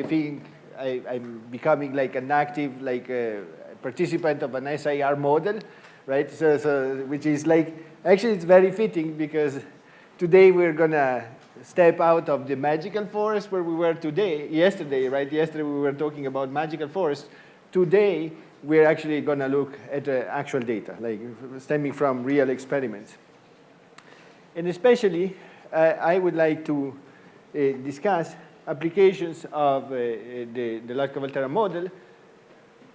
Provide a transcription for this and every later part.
think I'm becoming like an active participant of an SIR model, right? So which is like, actually it's very fitting because today we're gonna step out of the magical forest where we were yesterday, right? Yesterday we were talking about magical forest. Today we're actually gonna look at actual data, like stemming from real experiments. And especially, I would like to discuss applications of the Lotka-Volterra model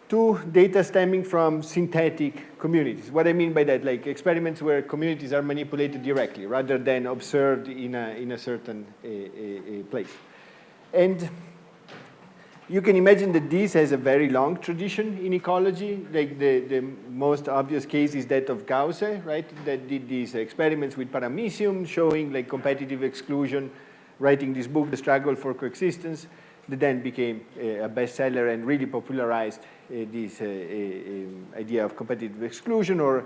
to data stemming from synthetic communities. What I mean by that, like experiments where communities are manipulated directly rather than observed in a certain place. And you can imagine that this has a very long tradition in ecology. Like the most obvious case is that of Gauss, right? That did these experiments with paramecium showing like competitive exclusion, writing this book, The Struggle for Coexistence, that then became a bestseller and really popularized this idea of competitive exclusion, or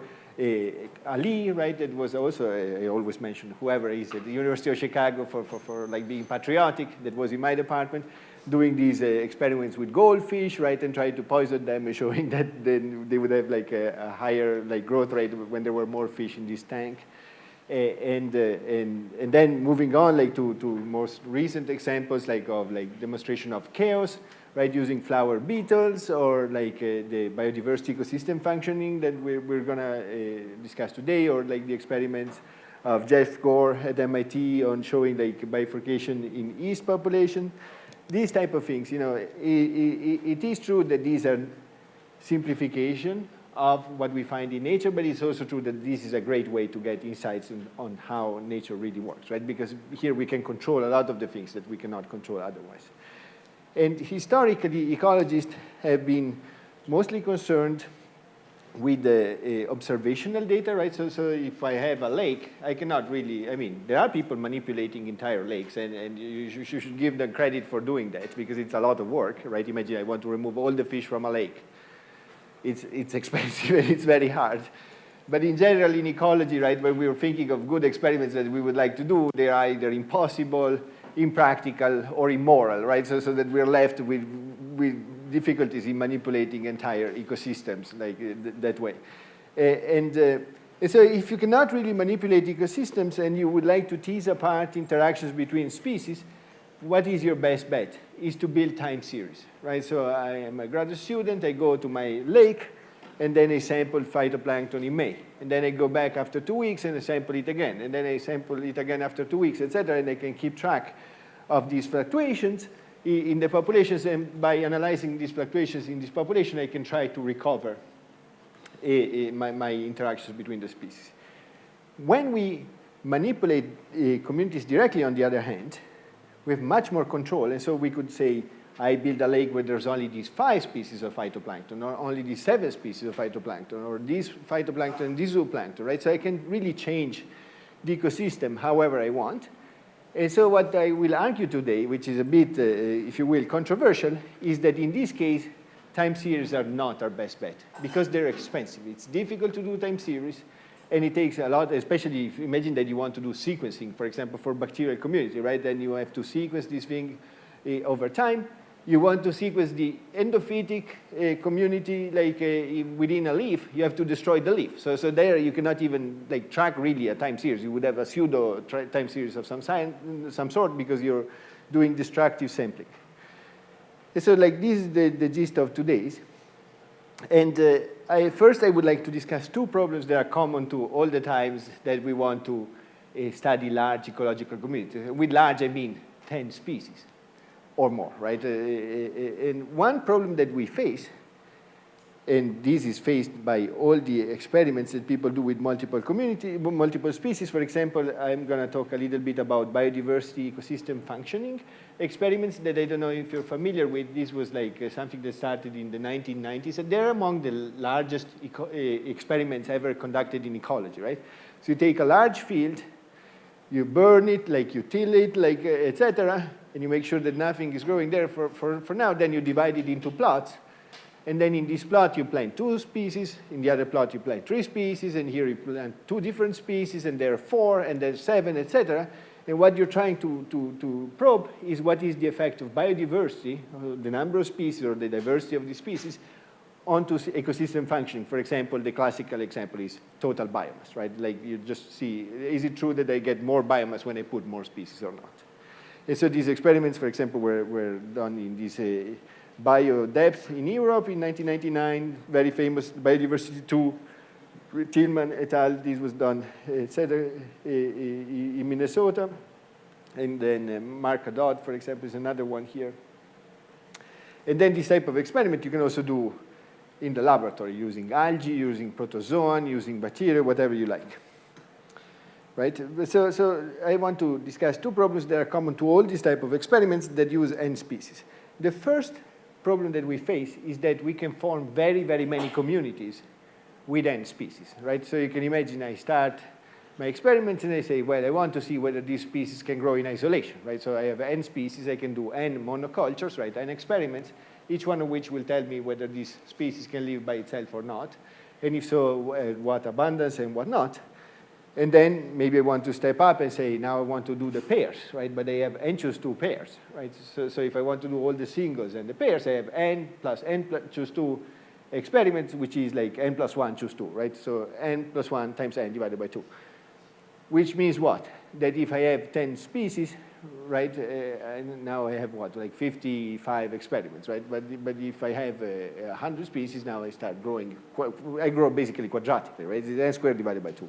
Ali, right, that was also, I always mention whoever is at the University of Chicago for like being patriotic, that was in my department, doing these experiments with goldfish, right, and trying to poison them, showing that then they would have like a higher like growth rate when there were more fish in this tank. And then moving on like to most recent examples like of like demonstration of chaos, right, using flower beetles, or like the biodiversity ecosystem functioning that we're gonna discuss today, or like the experiments of Jeff Gore at MIT on showing like bifurcation in yeast population. These type of things, you know, it is true that these are simplification of what we find in nature, but it's also true that this is a great way to get insights on how nature really works, right? Because here we can control a lot of the things that we cannot control otherwise. And historically, ecologists have been mostly concerned with the observational data, right? So if I have a lake, I cannot really, I mean, there are people manipulating entire lakes, and you should give them credit for doing that because it's a lot of work, right? Imagine I want to remove all the fish from a lake. It's expensive and it's very hard. But in general, in ecology, right, when we were thinking of good experiments that we would like to do, they're either impossible, impractical, or immoral, right? So that we're left with difficulties in manipulating entire ecosystems like that way. And so if you cannot really manipulate ecosystems and you would like to tease apart interactions between species, what is your best bet? Is to build time series, right? So I am a graduate student, I go to my lake, and then I sample phytoplankton in May. And then I go back after 2 weeks and I sample it again. And then I sample it again after 2 weeks, et cetera, and I can keep track of these fluctuations in the populations. And by analyzing these fluctuations in this population, I can try to recover my interactions between the species. When we manipulate communities directly, on the other hand, we have much more control. And so we could say, I build a lake where there's only these 5 species of phytoplankton, or only these 7 species of phytoplankton, or this phytoplankton and this zooplankton, right? So I can really change the ecosystem however I want. And so what I will argue today, which is a bit, if you will, controversial, is that in this case, time series are not our best bet because they're expensive. It's difficult to do time series. And it takes a lot, especially if you imagine that you want to do sequencing, for example, for bacterial community, right? Then you have to sequence this thing over time. You want to sequence the endophytic community, like within a leaf, you have to destroy the leaf. So there you cannot even like track really a time series. You would have a pseudo time series of some sort because you're doing destructive sampling. And so like this is the gist of today's. And first I would like to discuss 2 problems that are common to all the times that we want to study large ecological communities. With large, I mean 10 species or more, right? And one problem that we face, and this is faced by all the experiments that people do with multiple species. For example, I'm going to talk a little bit about biodiversity ecosystem functioning experiments that I don't know if you're familiar with. This was like something that started in the 1990s, and they're among the largest experiments ever conducted in ecology, right? So you take a large field, you burn it, like you till it, like et cetera, and you make sure that nothing is growing there for now. Then you divide it into plots. And then in this plot, you plant 2 species. In the other plot, you plant 3 species. And here you plant 2 different species. And there are 4, and there's 7, et cetera. And what you're trying to probe is what is the effect of biodiversity, the number of species or the diversity of the species, onto ecosystem functioning. For example, the classical example is total biomass, right? Like you just see, is it true that I get more biomass when I put more species or not? And so these experiments, for example, were done in this BioDepth in Europe in 1999, very famous Biodiversity 2, Tillman et al. This was done in Minnesota. And then Mark Haddad, for example, is another one here. And then this type of experiment you can also do in the laboratory using algae, using protozoan, using bacteria, whatever you like. Right? So I want to discuss two problems that are common to all these type of experiments that use N species. The first problem that we face is that we can form very, very many communities with N species, right? So you can imagine I start my experiments and I say, well, I want to see whether these species can grow in isolation, right? So I have N species, I can do N monocultures, right? N experiments, each one of which will tell me whether this species can live by itself or not, and if so, what abundance and what not. And then maybe I want to step up and say, now I want to do the pairs, right? But I have N choose 2 pairs, right? So if I want to do all the singles and the pairs, I have N plus N choose 2 experiments, which is like N plus 1 choose 2, right? So N plus 1 times N divided by 2. Which means what? That if I have 10 species, right, and now I have what, like 55 experiments, right? But if I have 100 species, now I start growing, I grow basically quadratically, right? It's N squared divided by 2.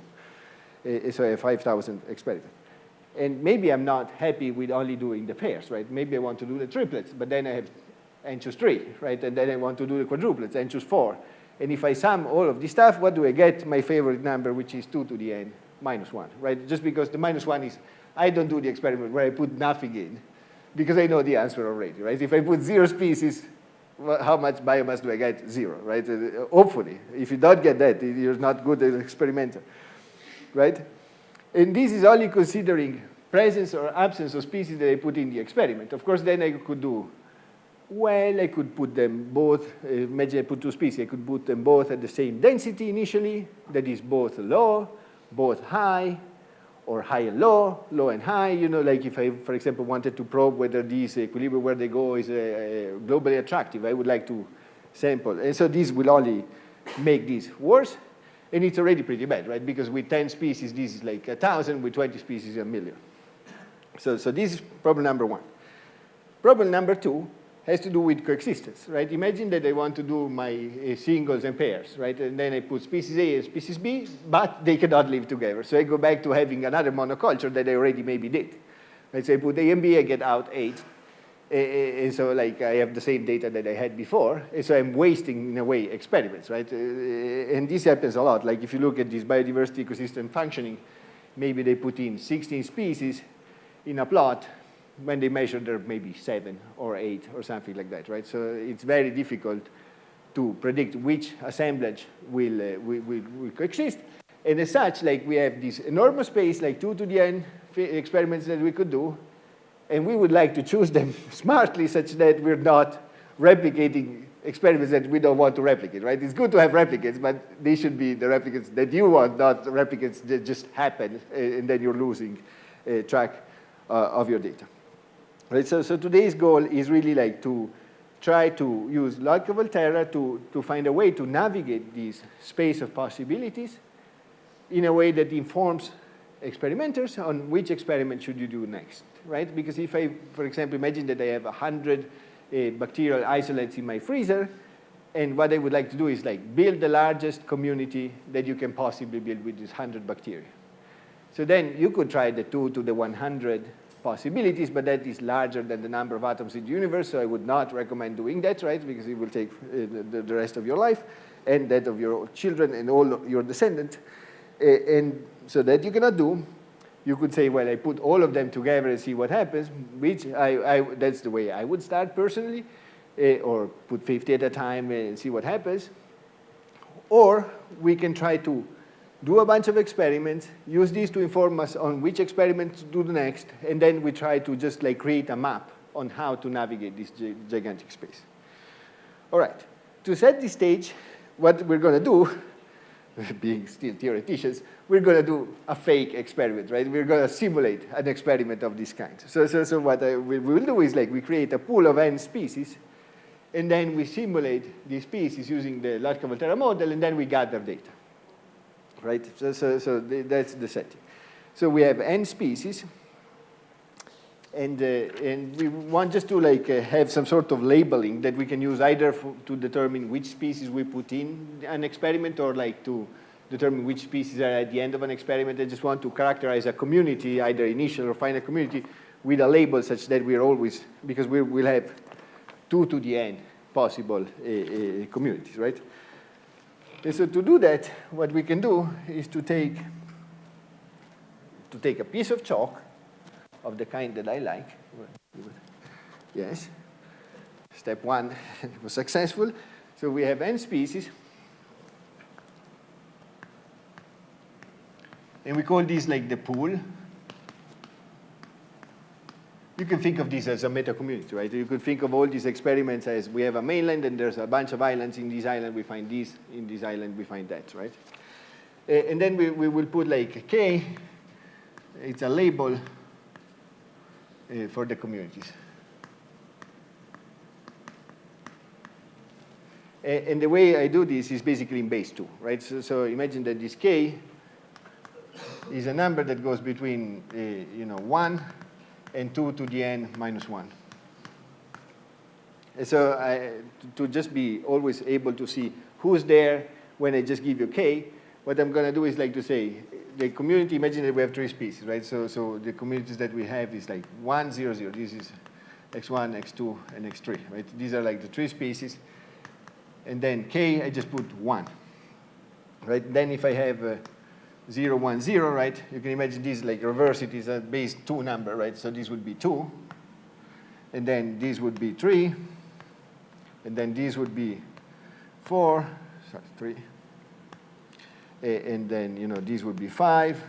So I have 5,000 experiments. And maybe I'm not happy with only doing the pairs, right? Maybe I want to do the triplets, but then I have N choose 3, right? And then I want to do the quadruplets, N choose 4. And if I sum all of this stuff, what do I get? My favorite number, which is 2 to the N minus 1, right? Just because the minus 1 is, I don't do the experiment where I put nothing in, because I know the answer already, right? If I put 0 species, how much biomass do I get? 0, right? Hopefully. If you don't get that, you're not good as an experimenter, right? And this is only considering presence or absence of species that I put in the experiment. Of course, then I could do, well, I could put them both, imagine I put 2 species, I could put them both at the same density initially, that is both low, both high, or high and low, low and high. You know, like if I, for example, wanted to probe whether these equilibrium where they go is globally attractive, I would like to sample. And so this will only make this worse. And it's already pretty bad, right? Because with 10 species, this is like 1,000. With 20 species, 1,000,000. So this is problem number 1. Problem number 2 has to do with coexistence, right? Imagine that I want to do my singles and pairs, right? And then I put species A and species B, but they cannot live together. So I go back to having another monoculture that I already maybe did. Right? So I put A and B, I get out 8. And so like I have the same data that I had before. And so I'm wasting, in a way, experiments, right? And this happens a lot. Like if you look at this biodiversity ecosystem functioning, maybe they put in 16 species in a plot. When they measure, there may be 7 or 8 or something like that, right? So it's very difficult to predict which assemblage will coexist. And as such, like we have this enormous space, like 2 to the N experiments that we could do, and we would like to choose them smartly such that we're not replicating experiments that we don't want to replicate, right? It's good to have replicates, but they should be the replicates that you want, not replicates that just happen, and then you're losing track of your data. Right, so today's goal is really like to try to use Lotka-Volterra to find a way to navigate this space of possibilities in a way that informs experimenters on which experiment should you do next, right? Because if I, for example, imagine that I have 100 bacterial isolates in my freezer, and what I would like to do is like build the largest community that you can possibly build with these 100 bacteria. So then you could try the 2 to the 100 possibilities, but that is larger than the number of atoms in the universe, so I would not recommend doing that, right? Because it will take the rest of your life and that of your children and all your descendants. And so that you cannot do. You could say, well, I put all of them together and see what happens, which that's the way I would start personally, or put 50 at a time and see what happens. Or we can try to do a bunch of experiments, use these to inform us on which experiment to do the next, and then we try to just like create a map on how to navigate this gigantic space. All right, to set the stage, what we're going to do being still theoreticians, we're going to do a fake experiment, right? We're going to simulate an experiment of this kind. So what we will do is like we create a pool of n species, and then we simulate these species using the Lotka-Volterra model, and then we gather data, right? So that's the setting. So we have n species, and we want just to like have some sort of labeling that we can use either to determine which species we put in an experiment, or like to determine which species are at the end of an experiment. I just want to characterize a community, either initial or final community, with a label such that we're always, because we'll have 2 to the n possible communities, right? And so to do that, what we can do is to take a piece of chalk of the kind that I like. Yes. Step 1 was successful. So we have n species. And we call this like the pool. You can think of this as a meta-community, right? You could think of all these experiments as we have a mainland and there's a bunch of islands. In this island we find this, in this island we find that, right? And then we will put like K. It's a label for the communities. And the way I do this is basically in base 2, right? So imagine that this K is a number that goes between 1 and 2 to the n minus 1. And so to just be always able to see who's there when I just give you K, what I'm going to do is like to say, the community, imagine that we have 3 species, right? So the communities that we have is like 1, 0, 0. This is x1, x2, and x3, right? These are like the 3 species. And then K, I just put 1, right? Then if I have 0, 1, 0, right? You can imagine this like reverse, it is a base 2 number, right? So this would be 2. And then this would be 3. And then this would be 4, sorry, 3. And then, this would be 5.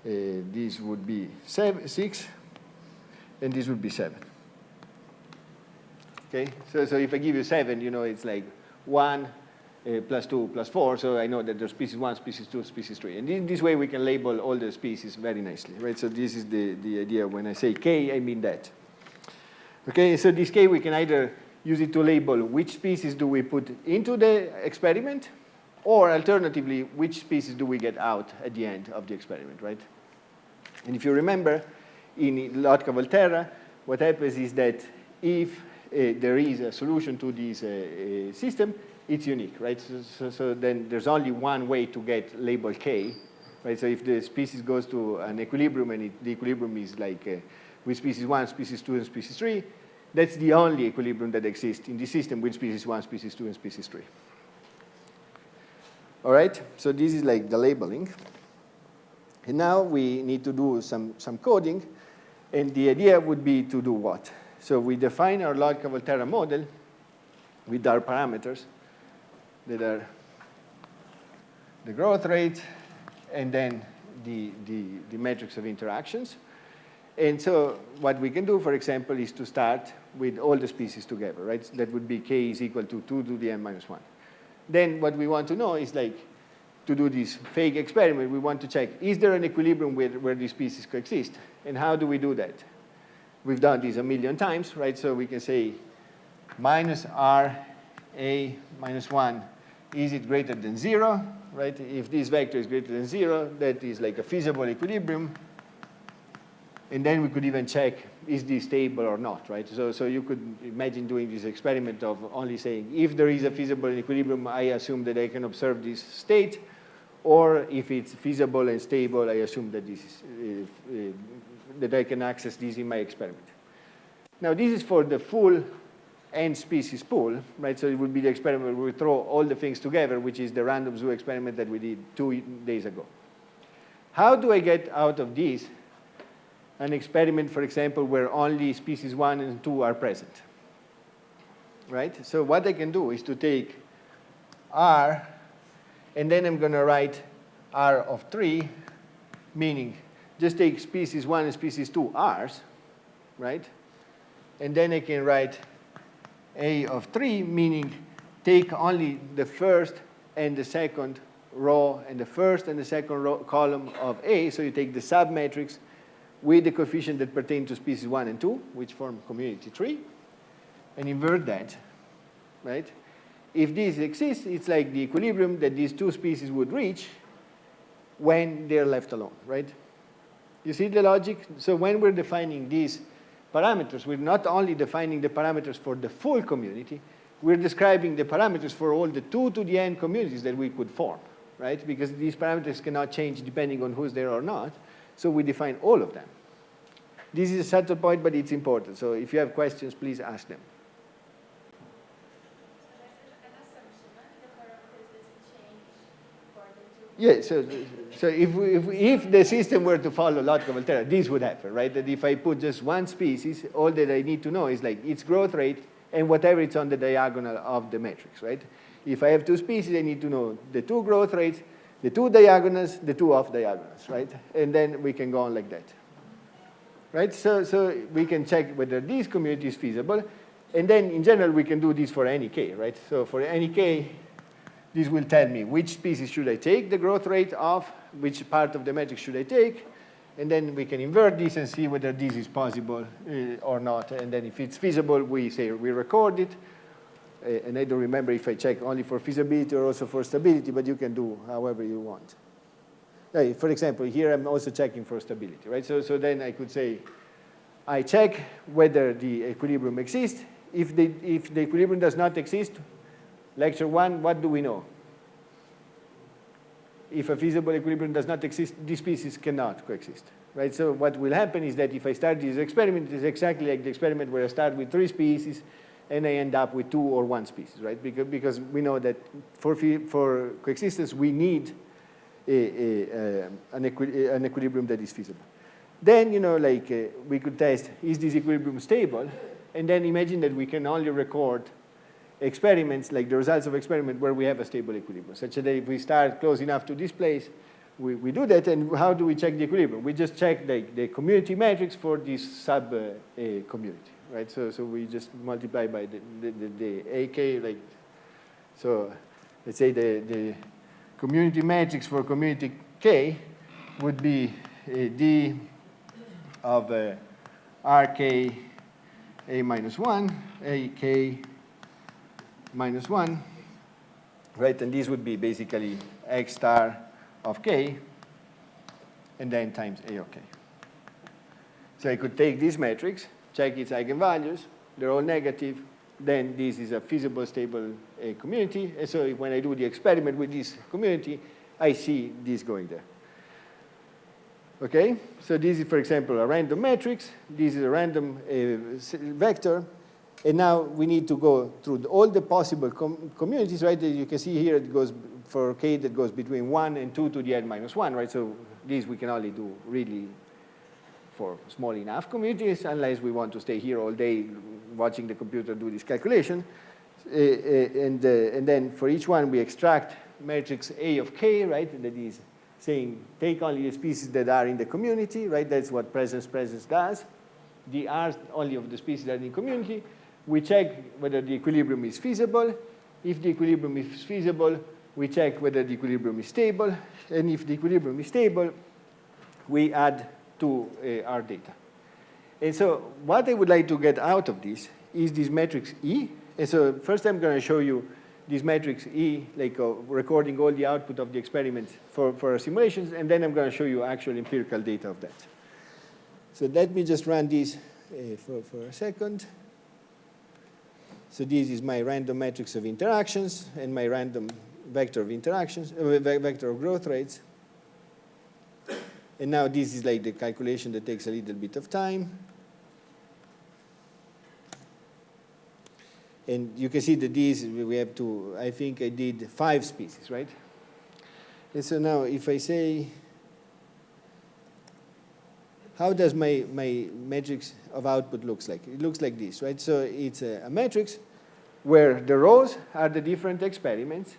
This would be 6. And this would be 7. Okay? So if I give you 7, it's like 1 plus 2 plus 4. So I know that there's species 1, species 2, species 3. And in this way, we can label all the species very nicely, right? So this is the idea. When I say K, I mean that. Okay, so this K, we can either use it to label which species do we put into the experiment, or alternatively, which species do we get out at the end of the experiment, right? And if you remember, in Lotka-Volterra, what happens is that if there is a solution to this system, it's unique, right? So then there's only one way to get label K, right? So if the species goes to an equilibrium and the equilibrium is like with species 1, species 2, and species 3, that's the only equilibrium that exists in the system with species 1, species 2, and species 3. All right, so this is like the labeling. And now we need to do some coding. And the idea would be to do what? So we define our Lotka-Volterra model with our parameters that are the growth rate and then the metrics of interactions. And so what we can do, for example, is to start with all the species together, right? That would be K is equal to 2 to the n minus 1. Then what we want to know is like, to do this fake experiment, we want to check, is there an equilibrium where these species coexist? And how do we do that? We've done this a million times, right? So we can say minus R A minus 1, is it greater than 0, right? If this vector is greater than 0, that is like a feasible equilibrium. And then we could even check, is this stable or not, right? So you could imagine doing this experiment of only saying, if there is a feasible equilibrium, I assume that I can observe this state. Or if it's feasible and stable, I assume that this is, that I can access this in my experiment. Now, this is for the full n species pool, right? So it would be the experiment where we throw all the things together, which is the random zoo experiment that we did 2 days ago. How do I get out of this an experiment, for example, where only species 1 and 2 are present, right? So what I can do is to take R, and then I'm going to write R of 3, meaning just take species 1 and species 2 R's, right? And then I can write A of 3, meaning take only the first and the second row and the first and the second row column of A. So you take the submatrix with the coefficient that pertain to species 1 and 2, which form community 3, and invert that, right? If this exists, it's like the equilibrium that these two species would reach when they're left alone, right? You see the logic? So when we're defining these parameters, we're not only defining the parameters for the full community, we're describing the parameters for all the 2 to the n communities that we could form, right? Because these parameters cannot change depending on who's there or not. So we define all of them. This is a subtle point, but it's important. So if you have questions, please ask them. Yeah, so if the system were to follow Lotka-Volterra, this would happen, right? That if I put just one species, all that I need to know is like its growth rate and whatever it's on the diagonal of the matrix, right? If I have two species, I need to know the two growth rates, the two diagonals, the two off diagonals, right? And then we can go on like that, right? So we can check whether this community is feasible. And then in general, we can do this for any k, right? So for any k, this will tell me which species should I take the growth rate of, which part of the matrix should I take, and then we can invert this and see whether this is possible or not. And then if it's feasible, we say we record it. And I don't remember if I check only for feasibility or also for stability, but you can do however you want. For example, here I'm also checking for stability, right? So then I could say, I check whether the equilibrium exists. If the equilibrium does not exist, lecture 1, what do we know? If a feasible equilibrium does not exist, these species cannot coexist, right? So what will happen is that if I start this experiment, it's exactly like the experiment where I start with 3 species and I end up with 2 or 1 species, right? Because we know that for coexistence, we need an equilibrium that is feasible. Then, we could test, is this equilibrium stable? And then imagine that we can only record experiments, like the results of experiment where we have a stable equilibrium, such that if we start close enough to this place, we do that. And how do we check the equilibrium? We just check the community matrix for this sub-community, right? So we just multiply by the AK, so let's say the community matrix for community K would be D of RK A minus 1, AK minus 1, right? And this would be basically X star of K, and then times A of K. So I could take this matrix, check its eigenvalues, they're all negative, then this is a feasible, stable community, and so when I do the experiment with this community, I see this going there. Okay? So this is, for example, a random matrix, this is a random vector, and now we need to go through all the possible communities, right? As you can see here, it goes for K that goes between 1 and 2 to the n minus 1, right? So this we can only do really for small enough communities, unless we want to stay here all day watching the computer do this calculation. And then for each one, we extract matrix A of K, right? And that is saying take only the species that are in the community, right? That's what presence does. The R only of the species that are in the community. We check whether the equilibrium is feasible. If the equilibrium is feasible, we check whether the equilibrium is stable. And if the equilibrium is stable, we add to our data. And so what I would like to get out of this is this matrix E. And so first I'm going to show you this matrix E, like recording all the output of the experiment for our simulations, and then I'm going to show you actual empirical data of that. So let me just run this for a second. So this is my random matrix of interactions and my random vector of interactions, vector of growth rates. And now this is like the calculation that takes a little bit of time. And you can see that these, we have to, I think I did 5 species, right? And so now if I say, how does my matrix of output looks like? It looks like this, right? So it's a matrix where the rows are the different experiments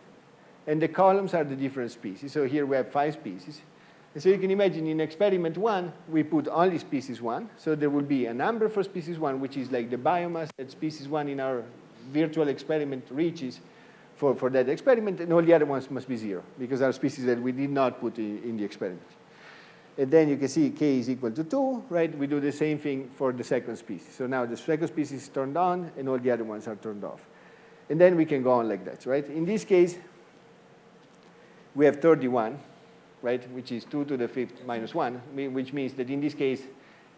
and the columns are the different species. So here we have 5 species. And so you can imagine in experiment 1, we put only species 1. So there will be a number for species 1, which is like the biomass that species 1 in our virtual experiment reaches for that experiment, and all the other ones must be 0, because are species that we did not put in the experiment. And then you can see k is equal to 2, right? We do the same thing for the second species. So now the second species is turned on, and all the other ones are turned off. And then we can go on like that, right? In this case, we have 31, right, which is 2 to the 5th minus 1, which means that in this case,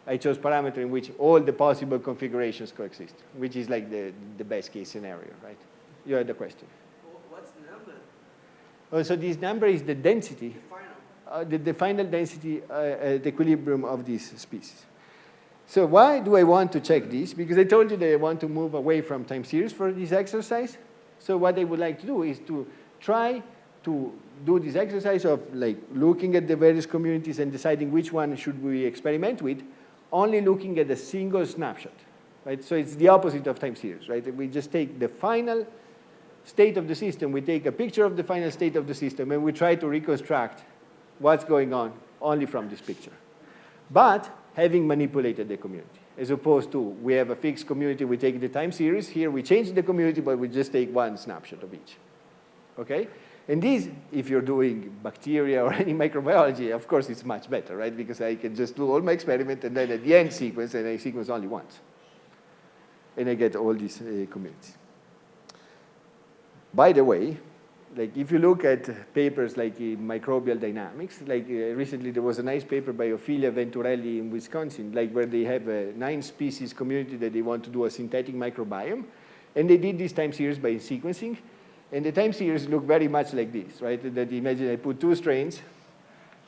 I chose parameter in which all the possible configurations coexist, which is like the best case scenario, right? You had the question. What's the number? Oh, so this number is the density. The final density at equilibrium of this species. So why do I want to check this? Because I told you that I want to move away from time series for this exercise. So what I would like to do is to try to do this exercise of like looking at the various communities and deciding which one should we experiment with, only looking at a single snapshot, right? So it's the opposite of time series, right? We just take the final state of the system, we take a picture of the final state of the system, and we try to reconstruct what's going on only from this picture. But having manipulated the community, as opposed to we have a fixed community, we take the time series. Here we change the community, but we just take one snapshot of each. Okay? And this, if you're doing bacteria or any microbiology, of course it's much better, right? Because I can just do all my experiment and then at the end sequence, and I sequence only once. And I get all these communities. By the way, like if you look at papers like in microbial dynamics, like recently there was a nice paper by Ophelia Venturelli in Wisconsin, like where they have a 9 species community that they want to do a synthetic microbiome. And they did this time series by sequencing. And the time series look very much like this, right? That imagine I put 2 strains,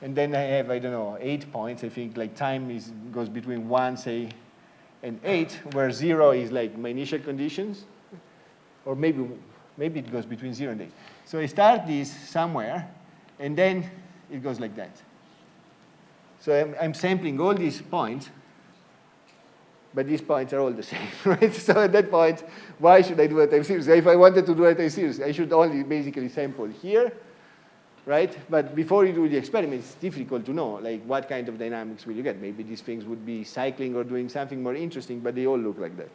and then I have, I don't know, 8 points. I think like time goes between 1, say, and 8, where 0 is like my initial conditions, or maybe it goes between 0 and 8. So I start this somewhere, and then it goes like that. So I'm sampling all these points, but these points are all the same, right? So at that point, why should I do a time series? If I wanted to do a time series, I should only basically sample here, right? But before you do the experiment, it's difficult to know, like, what kind of dynamics will you get? Maybe these things would be cycling or doing something more interesting, but they all look like that.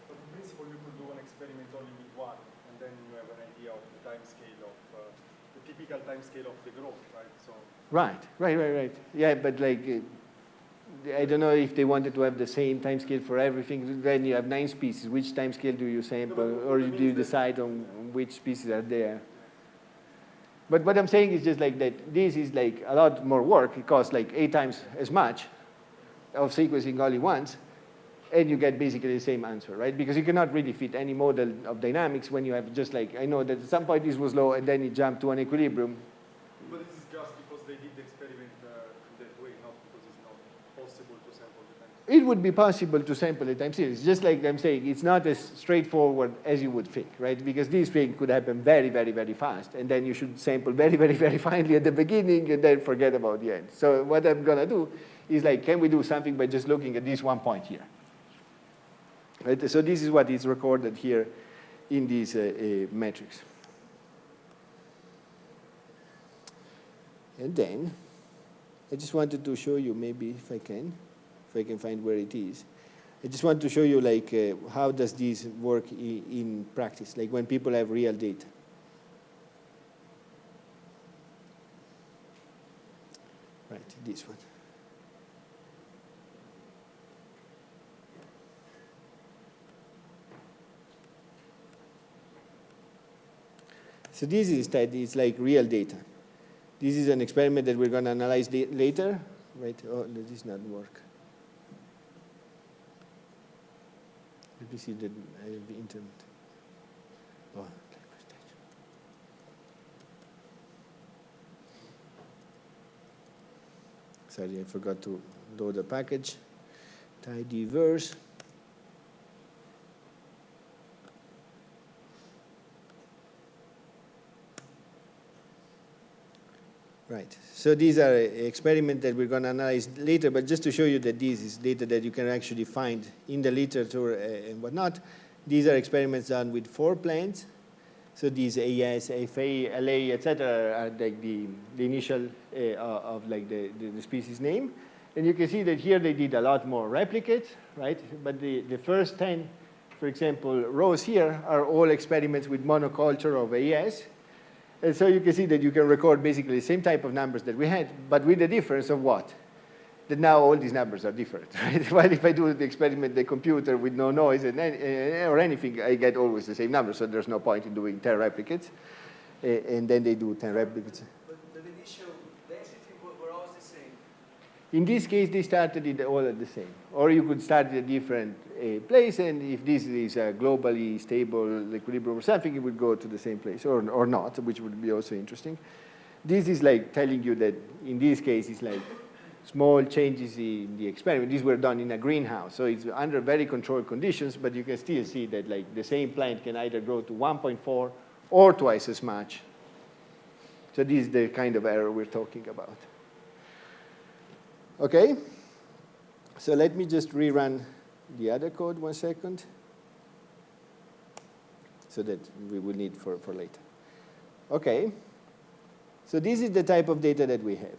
But in principle, you could do an experiment only with one, and then you have an idea of the time scale of the typical time scale of the growth, right? So. Right. Yeah, but like, I don't know if they wanted to have the same time scale for everything. Then you have 9 species. Which time scale do you sample, or do you decide on which species are there? But what I'm saying is just like that this is like a lot more work. It costs like 8 times as much of sequencing only once, and you get basically the same answer, right? Because you cannot really fit any model of dynamics when you have just like, I know that at some point this was low, and then it jumped to an equilibrium. But this is just because they did the experiment in that way, not because it's not possible to sample the time series. It would be possible to sample the time series. Just like I'm saying, it's not as straightforward as you would think, right? Because this thing could happen very, very, very fast, and then you should sample very, very, very finely at the beginning, and then forget about the end. So what I'm going to do is like, can we do something by just looking at this one point here? Right? So this is what is recorded here in this matrix. And then I just wanted to show you, maybe if I can find where it is. I just want to show you like how does this work in practice, like when people have real data. Right, this one. So this is like real data. This is an experiment that we're going to analyze later, right? Oh, this does not work. Let me see that I have the internet. Oh, sorry, I forgot to load the package. Tidyverse. Right. So these are experiments that we're going to analyze later, but just to show you that this is data that you can actually find in the literature and whatnot. These are experiments done with 4 plants. So these AS, FA, LA, etc. are like the initial of like the species name. And you can see that here they did a lot more replicates, right? But the first 10 for example, rows here are all experiments with monoculture of AES. And so you can see that you can record basically the same type of numbers that we had, but with the difference of what? That now all these numbers are different, right? While if I do the experiment, the computer with no noise or anything, I get always the same number, so there's no point in doing 10 replicates. And then they do 10 replicates. But the initial density were always the same. In this case, they started it all at the same. Or you could start at a different place, and if this is a globally stable equilibrium or something, it would go to the same place, or not, which would be also interesting. This is like telling you that in this case, it's like small changes in the experiment. These were done in a greenhouse, so it's under very controlled conditions, but you can still see that like the same plant can either grow to 1.4 or twice as much. So this is the kind of error we're talking about. Okay, so let me just rerun the other code 1 second, so that we will need for later. Okay, so this is the type of data that we have.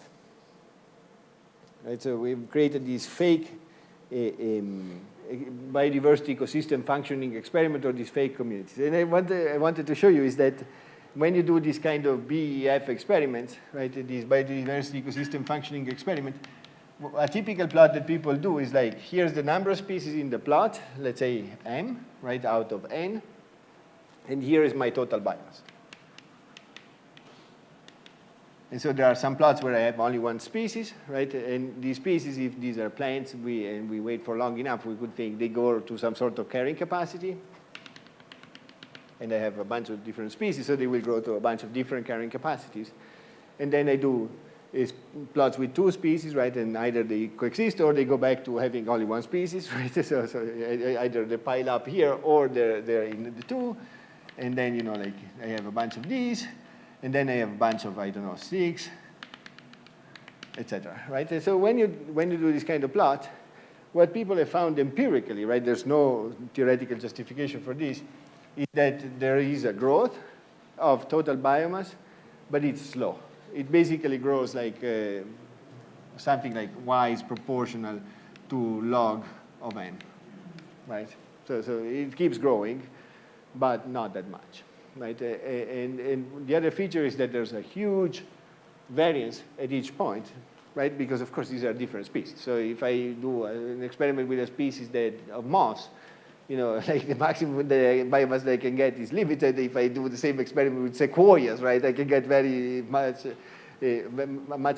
Right, so we've created this fake biodiversity ecosystem functioning experiment, or these fake communities. And I wanted to show you is that when you do this kind of BEF experiments, right, this biodiversity ecosystem functioning experiment, a typical plot that people do is like, here's the number of species in the plot, let's say M, right, out of N, and here is my total biomass. And so there are some plots where I have only one species, right? And these species, if these are plants, and we wait for long enough, we could think they go to some sort of carrying capacity. And I have a bunch of different species, so they will grow to a bunch of different carrying capacities. And then I do plots with 2 species, right? And either they coexist or they go back to having only one species, right? So either they pile up here or they're in the 2. And then, you know, like I have a bunch of these. And then I have a bunch of, I don't know, 6, etc. Right? And so when you do this kind of plot, what people have found empirically, right, there's no theoretical justification for this, is that there is a growth of total biomass, but it's slow. It basically grows like something like y is proportional to log of n, right? So it keeps growing, but not that much. Right? And the other feature is that there's a huge variance at each point, right? Because, of course, these are different species. So if I do an experiment with a species of moss, you know, like the maximum the biomass that I can get is limited. If I do the same experiment with sequoias, right, I can get very much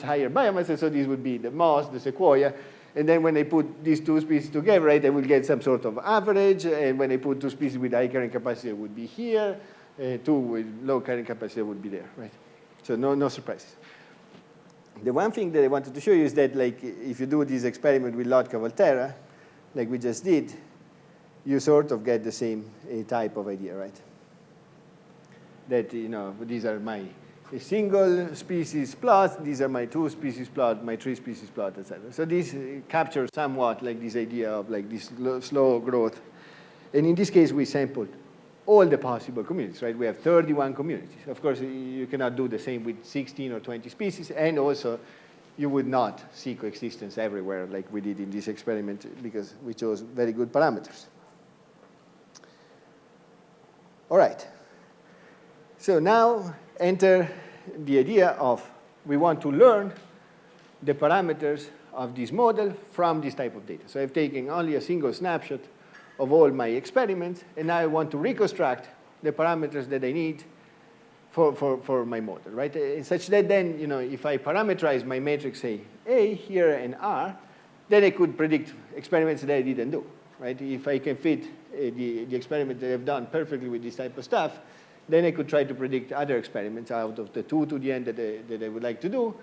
higher biomass. And so this would be the moss, the sequoia. And then when I put these 2 species together, right, I will get some sort of average. And when I put 2 species with high carrying capacity, it would be here. 2 with low carrying capacity would be there, right? So no surprises. The one thing that I wanted to show you is that, like, if you do this experiment with Lotka-Volterra, like we just did, you sort of get the same type of idea, right? That, you know, these are my single species plots, these are my 2 species plot, my 3 species plot, etc. So this captures somewhat like this idea of like this slow growth. And in this case, we sampled all the possible communities, right? We have 31 communities. Of course, you cannot do the same with 16 or 20 species, and also you would not see coexistence everywhere like we did in this experiment because we chose very good parameters. All right. So now enter the idea of we want to learn the parameters of this model from this type of data. So I've taken only a single snapshot of all my experiments, and now I want to reconstruct the parameters that I need for my model, right? Such that then, you know, if I parameterize my matrix, say, A here and R, then I could predict experiments that I didn't do, right? If I can fit the experiment that I've done perfectly with this type of stuff, then I could try to predict other experiments out of the 2 to the end that I would like to do,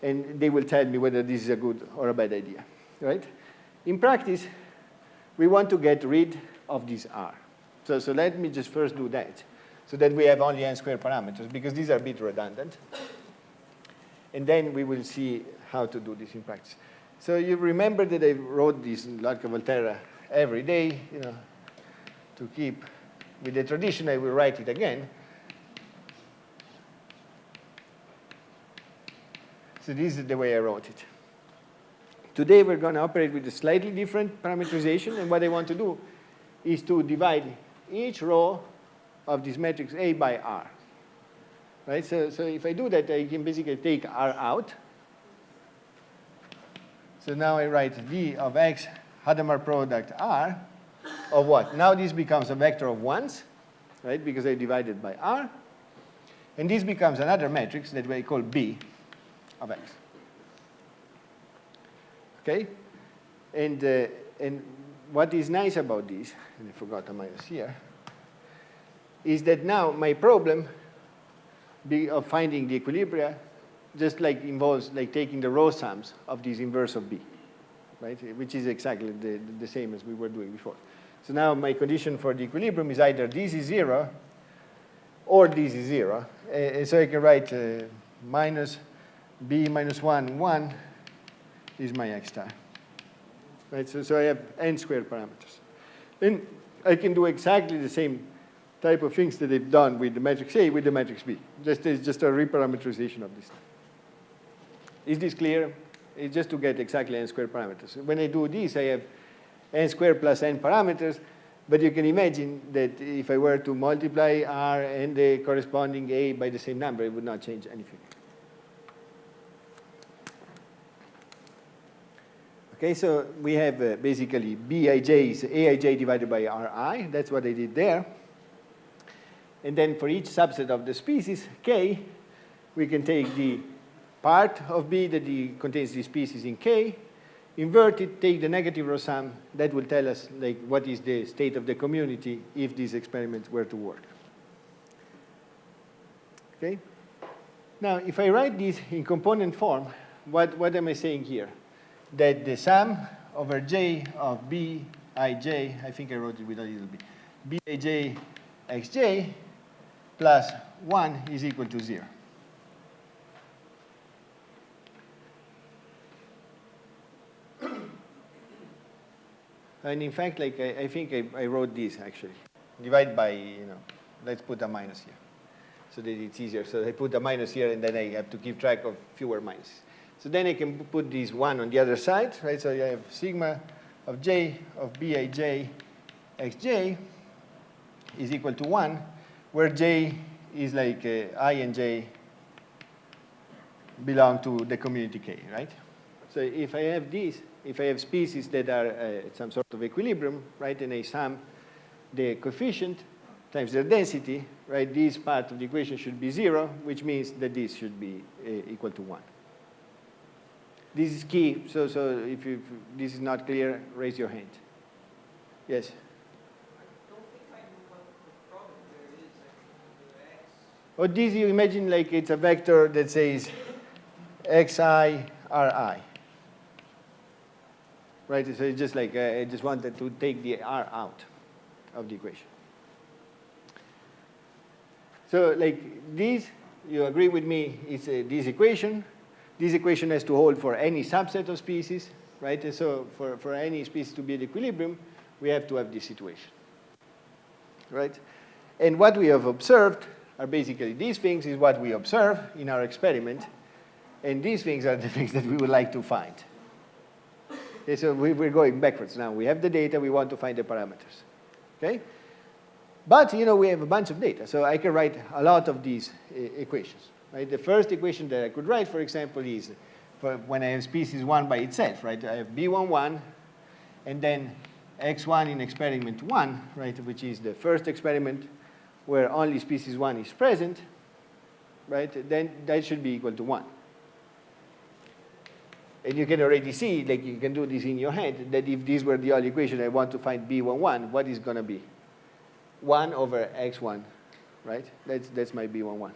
and they will tell me whether this is a good or a bad idea, right? In practice, we want to get rid of this R. So let me just first do that, so that we have only n squared parameters, because these are a bit redundant. And then we will see how to do this in practice. So you remember that I wrote this in Lotka-Volterra every day, you know, to keep with the tradition, I will write it again. So this is the way I wrote it. Today we're going to operate with a slightly different parameterization, and what I want to do is to divide each row of this matrix A by R. Right? So if I do that, I can basically take R out. So now I write D of X Hadamard product R of what? Now this becomes a vector of ones, right? Because I divided by R. And this becomes another matrix that we call B of X. Okay? And what is nice about this, and I forgot a minus here, is that now my problem of finding the equilibria just like involves like taking the row sums of this inverse of B, right? Which is exactly the same as we were doing before. So now my condition for the equilibrium is either this is 0 or this is 0. And so I can write minus B minus 1, 1 is my X star. Right? So I have n squared parameters. And I can do exactly the same type of things that they've done with the matrix A with the matrix B. It's just a reparameterization of this. Is this clear? It's just to get exactly n squared parameters. When I do this, I have n squared plus n parameters, but you can imagine that if I were to multiply R and the corresponding A by the same number, it would not change anything. Okay, so we have basically Bij is Aij divided by Ri. That's what I did there. And then for each subset of the species, K, we can take the part of B that contains the species in K, invert it, take the negative row sum. That will tell us like what is the state of the community if these experiments were to work. Okay? Now, if I write this in component form, what am I saying here? That the sum over J of Bij, I think I wrote it with a little bit, Bij xj plus 1 is equal to 0. And in fact, like I think I wrote this actually. Divide by, let's put a minus here so that it's easier. So I put a minus here and then I have to keep track of fewer minuses. So then I can put this 1 on the other side, right? So I have sigma of J of Bij xj is equal to 1, where J is like I and J belong to the community K, right? So if I have this, if I have species that are at some sort of equilibrium, right, and I sum the coefficient times their density, right, this part of the equation should be 0, which means that this should be equal to 1. This is key, so if this is not clear, raise your hand. Yes? I don't think I know what the problem there is, the X. Or this, you imagine like it's a vector that says xi, ri. Right, so it's just like, I just wanted to take the r out of the equation. So like this, you agree with me, it's this equation. This equation has to hold for any subset of species, right? And so for any species to be at equilibrium, we have to have this situation, right? And what we have observed are basically these things is what we observe in our experiment. And these things are the things that we would like to find. Okay, so we're going backwards now. We have the data, we want to find the parameters. Okay? But, we have a bunch of data, so I can write a lot of these equations. Right? The first equation that I could write, for example, is for when I have species 1 by itself, right? I have B11, and then X1 in experiment 1, right, which is the first experiment where only species 1 is present, right? Then that should be equal to 1. And you can already see, like you can do this in your head, that if these were the only equation, I want to find B11, what is going to be? 1 over x1, right? That's my B11.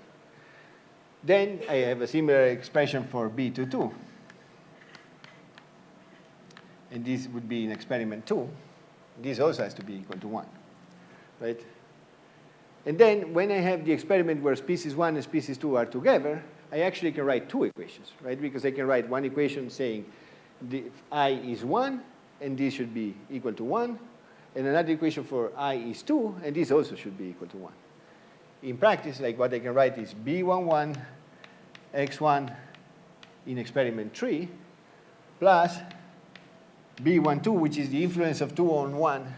Then I have a similar expression for B22. And this would be in experiment 2. This also has to be equal to 1, right? And then when I have the experiment where species 1 and species 2 are together, I actually can write two equations, right? Because I can write one equation saying I is 1, and this should be equal to 1, and another equation for I is 2, and this also should be equal to 1. In practice, like what I can write is B11 x1 in experiment 3 plus B12, which is the influence of 2 on 1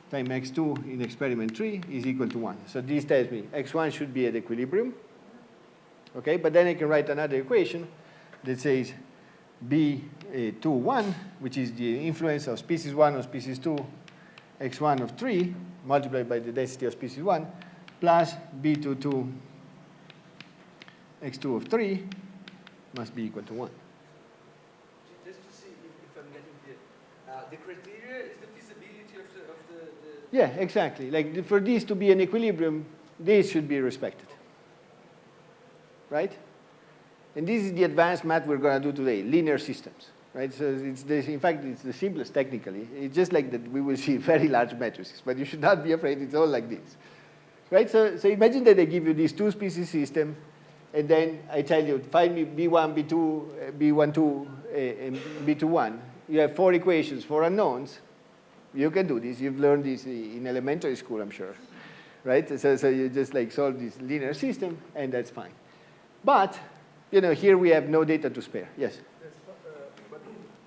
times x2 in experiment 3 is equal to 1. So this tells me x1 should be at equilibrium. Okay, but then I can write another equation that says B21, which is the influence of species 1 on species 2, x1 of 3, multiplied by the density of species 1, plus B22, x2 of 3, must be equal to 1. Just to see if I'm getting the criteria is the feasibility of the Yeah, exactly. Like for this to be an equilibrium, this should be respected. Right? And this is the advanced math we're going to do today, linear systems. Right? So in fact, it's the simplest technically. It's just like that we will see very large matrices, but you should not be afraid it's all like this. Right? So imagine that I give you this two-species system, and then I tell you, find me B1, B2, B12, and B21. You have 4 equations, 4 unknowns. You can do this. You've learned this in elementary school, I'm sure. Right? So you just like solve this linear system, and that's fine. But, you know, here we have no data to spare. Yes? Yes, but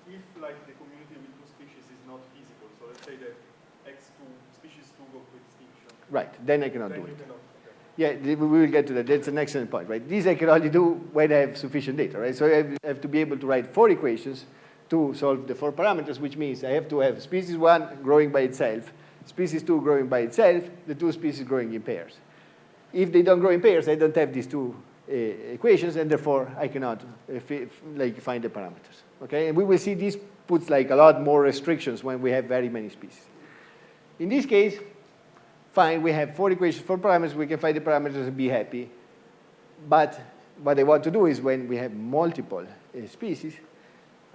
if like the community with 2 species is not feasible, so let's say that species 2 go to extinction. Right, then I cannot then do you it. cannot, Yeah, we will get to that. That's an excellent point, right? These I can only do when I have sufficient data, right? So I have to be able to write 4 equations to solve the 4 parameters, which means I have to have species 1 growing by itself, species 2 growing by itself, the 2 species growing in pairs. If they don't grow in pairs, I don't have these 2 equations, and therefore I cannot find the parameters. Okay, and we will see this puts like a lot more restrictions when we have very many species. In this case, fine, we have 4 equations, 4 parameters, we can find the parameters and be happy. But what I want to do is when we have multiple species,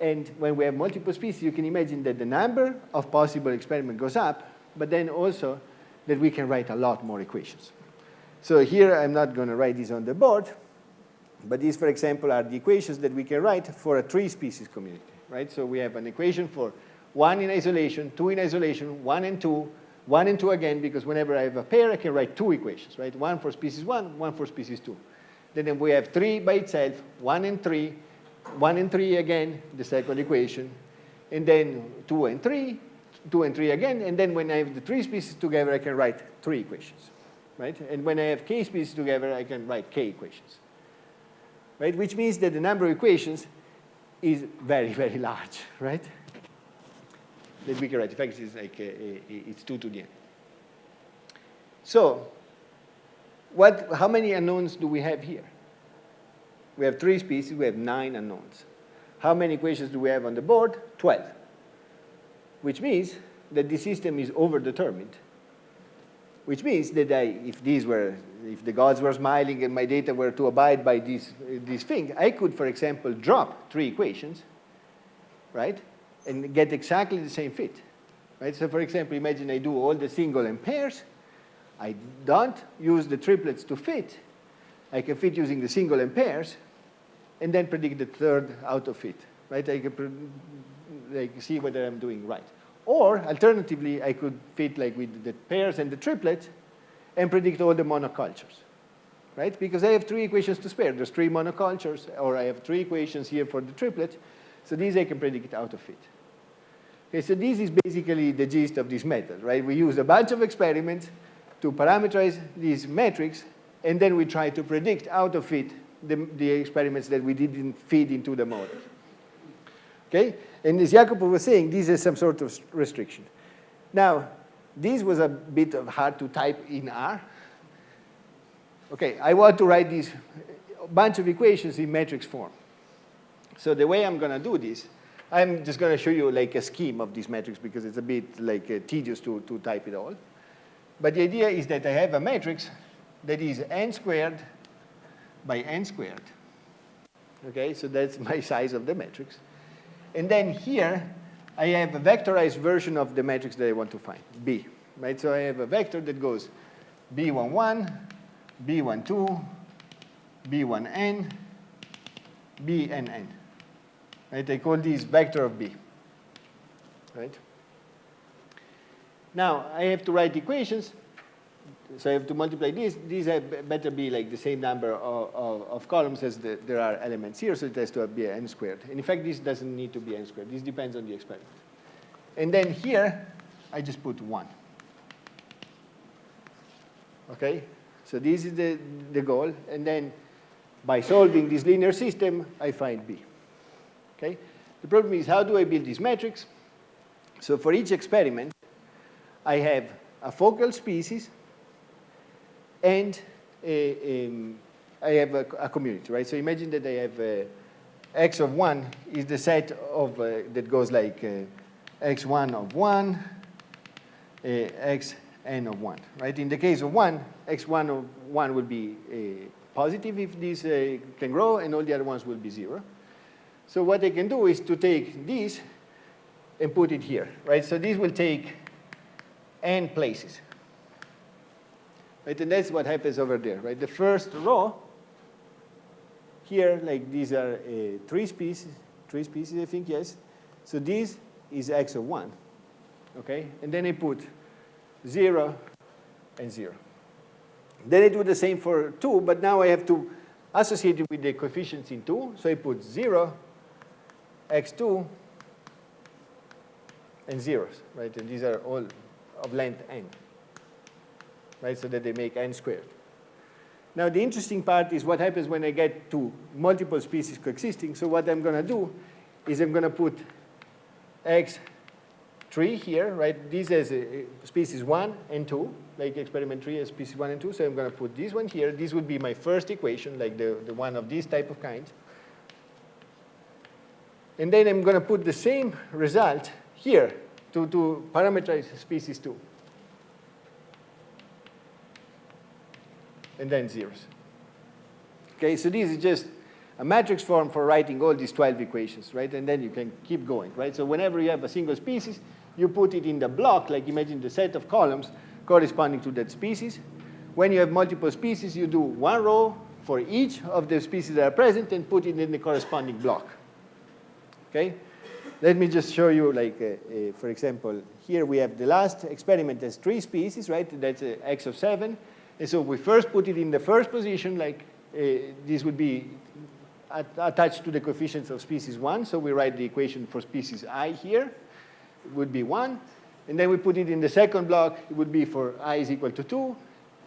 and when we have multiple species, you can imagine that the number of possible experiments goes up, but then also that we can write a lot more equations. So here I'm not going to write these on the board, but these, for example, are the equations that we can write for a 3-species community, right? So we have an equation for 1 in isolation, 2 in isolation, 1 and 2, 1 and 2 again, because whenever I have a pair, I can write 2 equations, right? 1 for species 1, 1 for species 2. Then we have 3 by itself, 1 and 3, 1 and 3 again, the second equation, and then 2 and 3, 2 and 3 again, and then when I have the 3 species together, I can write 3 equations. Right? And when I have k species together, I can write k equations. Right? Which means that the number of equations is very, very large, right? That we can write. In fact, it's like it's 2 to the n. So, how many unknowns do we have here? We have 3 species, we have 9 unknowns. How many equations do we have on the board? 12. Which means that the system is overdetermined. Which means that if the gods were smiling and my data were to abide by this thing, I could, for example, drop 3 equations, right, and get exactly the same fit, right? So, for example, imagine I do all the single and pairs. I don't use the triplets to fit. I can fit using the single and pairs, and then predict the third out of fit, right? I can see whether I'm doing right. Or, alternatively, I could fit like with the pairs and the triplets and predict all the monocultures, right? Because I have 3 equations to spare. There's 3 monocultures, or I have 3 equations here for the triplet. So these I can predict out of fit. Okay, so this is basically the gist of this method, right? We use a bunch of experiments to parameterize these metrics, and then we try to predict out of it the experiments that we didn't feed into the model. Okay? And as Jacopo was saying, this is some sort of restriction. Now, this was a bit hard to type in R. Okay, I want to write this bunch of equations in matrix form. So the way I'm going to do this, I'm just going to show you like a scheme of this matrix because it's a bit like tedious to type it all. But the idea is that I have a matrix that is n squared by n squared. Okay, so that's my size of the matrix. And then here, I have a vectorized version of the matrix that I want to find, B. Right? So I have a vector that goes B11, B12, B1n, Bnn. Right? I call this vector of B. Right? Now, I have to write equations. So I have to multiply these. These better be like the same number of columns as there are elements here, so it has to be n squared. And in fact, this doesn't need to be n squared. This depends on the experiment. And then here, I just put 1. Okay? So this is the goal. And then by solving this linear system, I find B. Okay? The problem is, how do I build this matrix? So for each experiment, I have a focal species and I have a community, right? So imagine that I have x of 1 is the set of that goes like x1 of 1, xn of 1, right? In the case of 1, x1 of 1 will be positive if this can grow, and all the other ones will be 0. So what I can do is to take this and put it here, right? So this will take n places. Right? And that's what happens over there, right? The first row here, like these are three species, I think, yes. So this is x of 1, okay? And then I put 0 and 0. Then I do the same for 2, but now I have to associate it with the coefficients in 2. So I put 0, x2, and zeros, right? And these are all of length n, right? So that they make n squared. Now, the interesting part is what happens when I get to multiple species coexisting. So what I'm going to do is I'm going to put x3 here, right? This is species 1 and 2, like experiment 3 as species 1 and 2. So I'm going to put this one here. This would be my first equation, like the one of this type of kind. And then I'm going to put the same result here to parameterize species 2. And then zeros. Okay, so this is just a matrix form for writing all these 12 equations, right? And then you can keep going, right? So whenever you have a single species, you put it in the block, like imagine the set of columns corresponding to that species. When you have multiple species, you do one row for each of the species that are present and put it in the corresponding block. Okay? Let me just show you, like, for example, here we have the last experiment as 3 species, right? That's x of 7. And so we first put it in the first position, like this would be attached to the coefficients of species 1. So we write the equation for species I here. It would be 1. And then we put it in the second block. It would be for I is equal to 2.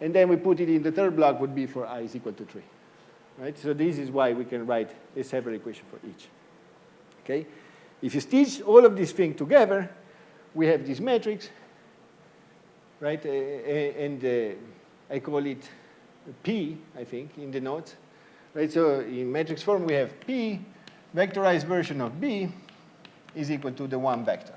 And then we put it in the third block would be for I is equal to 3. Right? So this is why we can write a separate equation for each. Okay? If you stitch all of these things together, we have this matrix, right? And I call it P, I think, in the notes. Right? So in matrix form, we have P, vectorized version of B is equal to the 1 vector.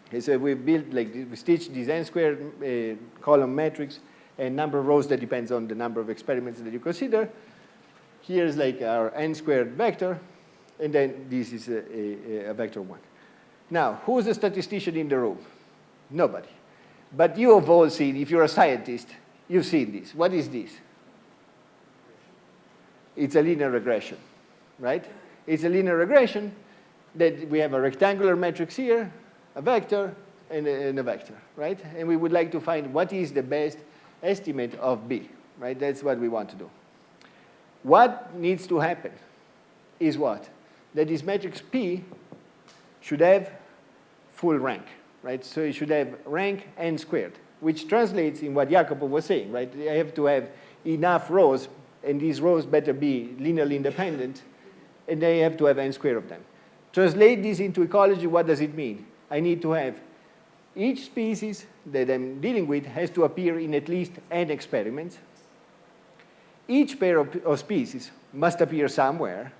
Okay, so we built, like, we stitch this n squared column matrix and number of rows that depends on the number of experiments that you consider. Here's like our n squared vector, and then this is a vector 1. Now, who's a statistician in the room? Nobody. But you have all seen, if you're a scientist, you've seen this. What is this? It's a linear regression, right? It's a linear regression that we have a rectangular matrix here, a vector, and a vector, right? And we would like to find what is the best estimate of B, right? That's what we want to do. What needs to happen is what? That this matrix P should have full rank, right? So it should have rank n squared, which translates in what Jacopo was saying, right? I have to have enough rows, and these rows better be linearly independent, and they have to have n squared of them. Translate this into ecology, what does it mean? I need to have each species that I'm dealing with has to appear in at least n experiments. Each pair of species must appear somewhere.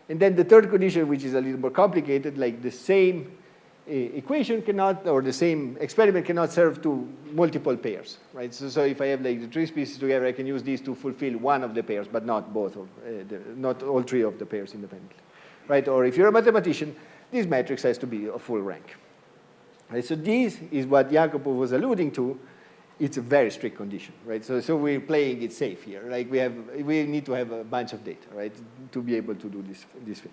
And then the third condition, which is a little more complicated, like the same equation cannot, or the same experiment cannot serve to multiple pairs, right? So if I have like the 3 species together, I can use these to fulfill one of the pairs, but not both of, not all 3 of the pairs independently, right? Or if you're a mathematician, this matrix has to be a full rank. Right? So this is what Jacopo was alluding to. It's a very strict condition, right? So we're playing it safe here. Like we need to have a bunch of data, right, to be able to do this thing.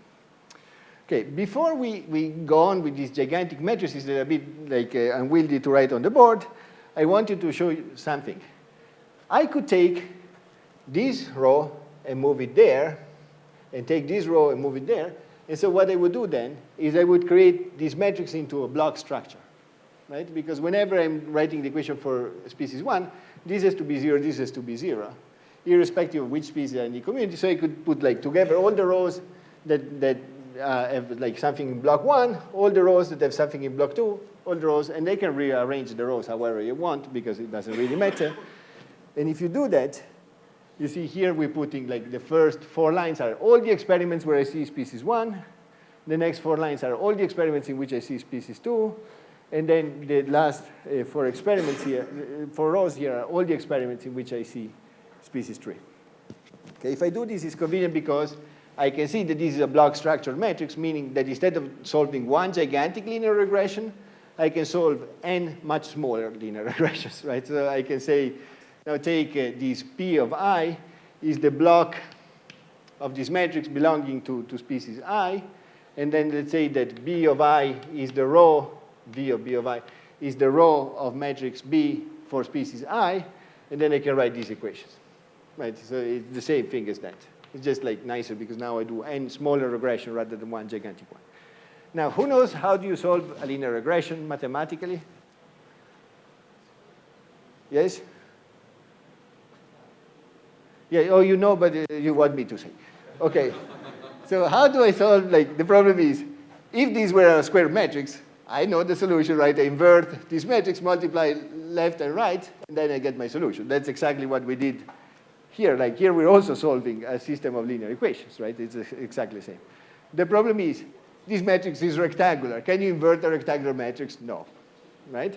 Okay, before we go on with these gigantic matrices that are a bit like unwieldy to write on the board, I wanted to show you something. I could take this row and move it there, and take this row and move it there. And so what I would do then is I would create this matrix into a block structure. right? Because whenever I'm writing the equation for species 1, this has to be 0, this has to be 0, irrespective of which species are in the community. So I could put like together all the rows that have like something in block 1, all the rows that have something in block 2, all the rows, and they can rearrange the rows however you want because it doesn't really matter. And if you do that, you see here we're putting like the first 4 lines are all the experiments where I see species 1. The next 4 lines are all the experiments in which I see species 2. And then the last 4 experiments here, 4 rows here are all the experiments in which I see species 3. Okay, if I do this, it's convenient because I can see that this is a block structured matrix, meaning that instead of solving one gigantic linear regression, I can solve n much smaller linear regressions, right? So I can say, now take this P of I is the block of this matrix belonging to species I, and then let's say that B of I is the row, V of B of I is the row of matrix B for species I, and then I can write these equations, right? So it's the same thing as that. It's just like nicer because now I do n smaller regression rather than one gigantic one. Now, who knows how do you solve a linear regression mathematically? Yes? Yeah, oh, you know, but you want me to say. Okay. So how do I solve, like, the problem is, if these were a square matrix, I know the solution, right? I invert this matrix, multiply left and right, and then I get my solution. That's exactly what we did here. Like here, we're also solving a system of linear equations, right? It's exactly the same. The problem is, this matrix is rectangular. Can you invert a rectangular matrix? No, right?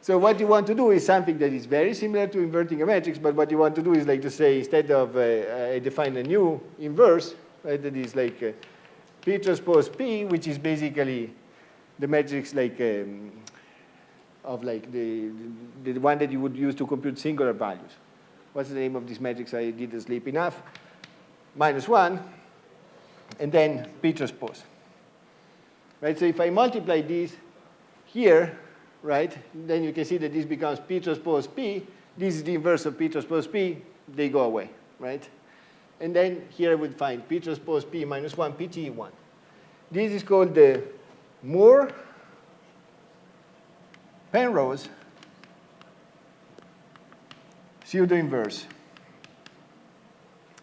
So what you want to do is something that is very similar to inverting a matrix, but what you want to do is like to say, instead of I define a new inverse, right, that is like P transpose P, which is basically the matrix like of like the one that you would use to compute singular values. What's the name of this matrix? I didn't sleep enough. -1, and then P transpose. Right, so if I multiply these here, right, then you can see that this becomes P transpose P. This is the inverse of P transpose P. They go away, right? And then here I would find P transpose P minus 1, PT1. This is called the Moore-Penrose pseudo-inverse,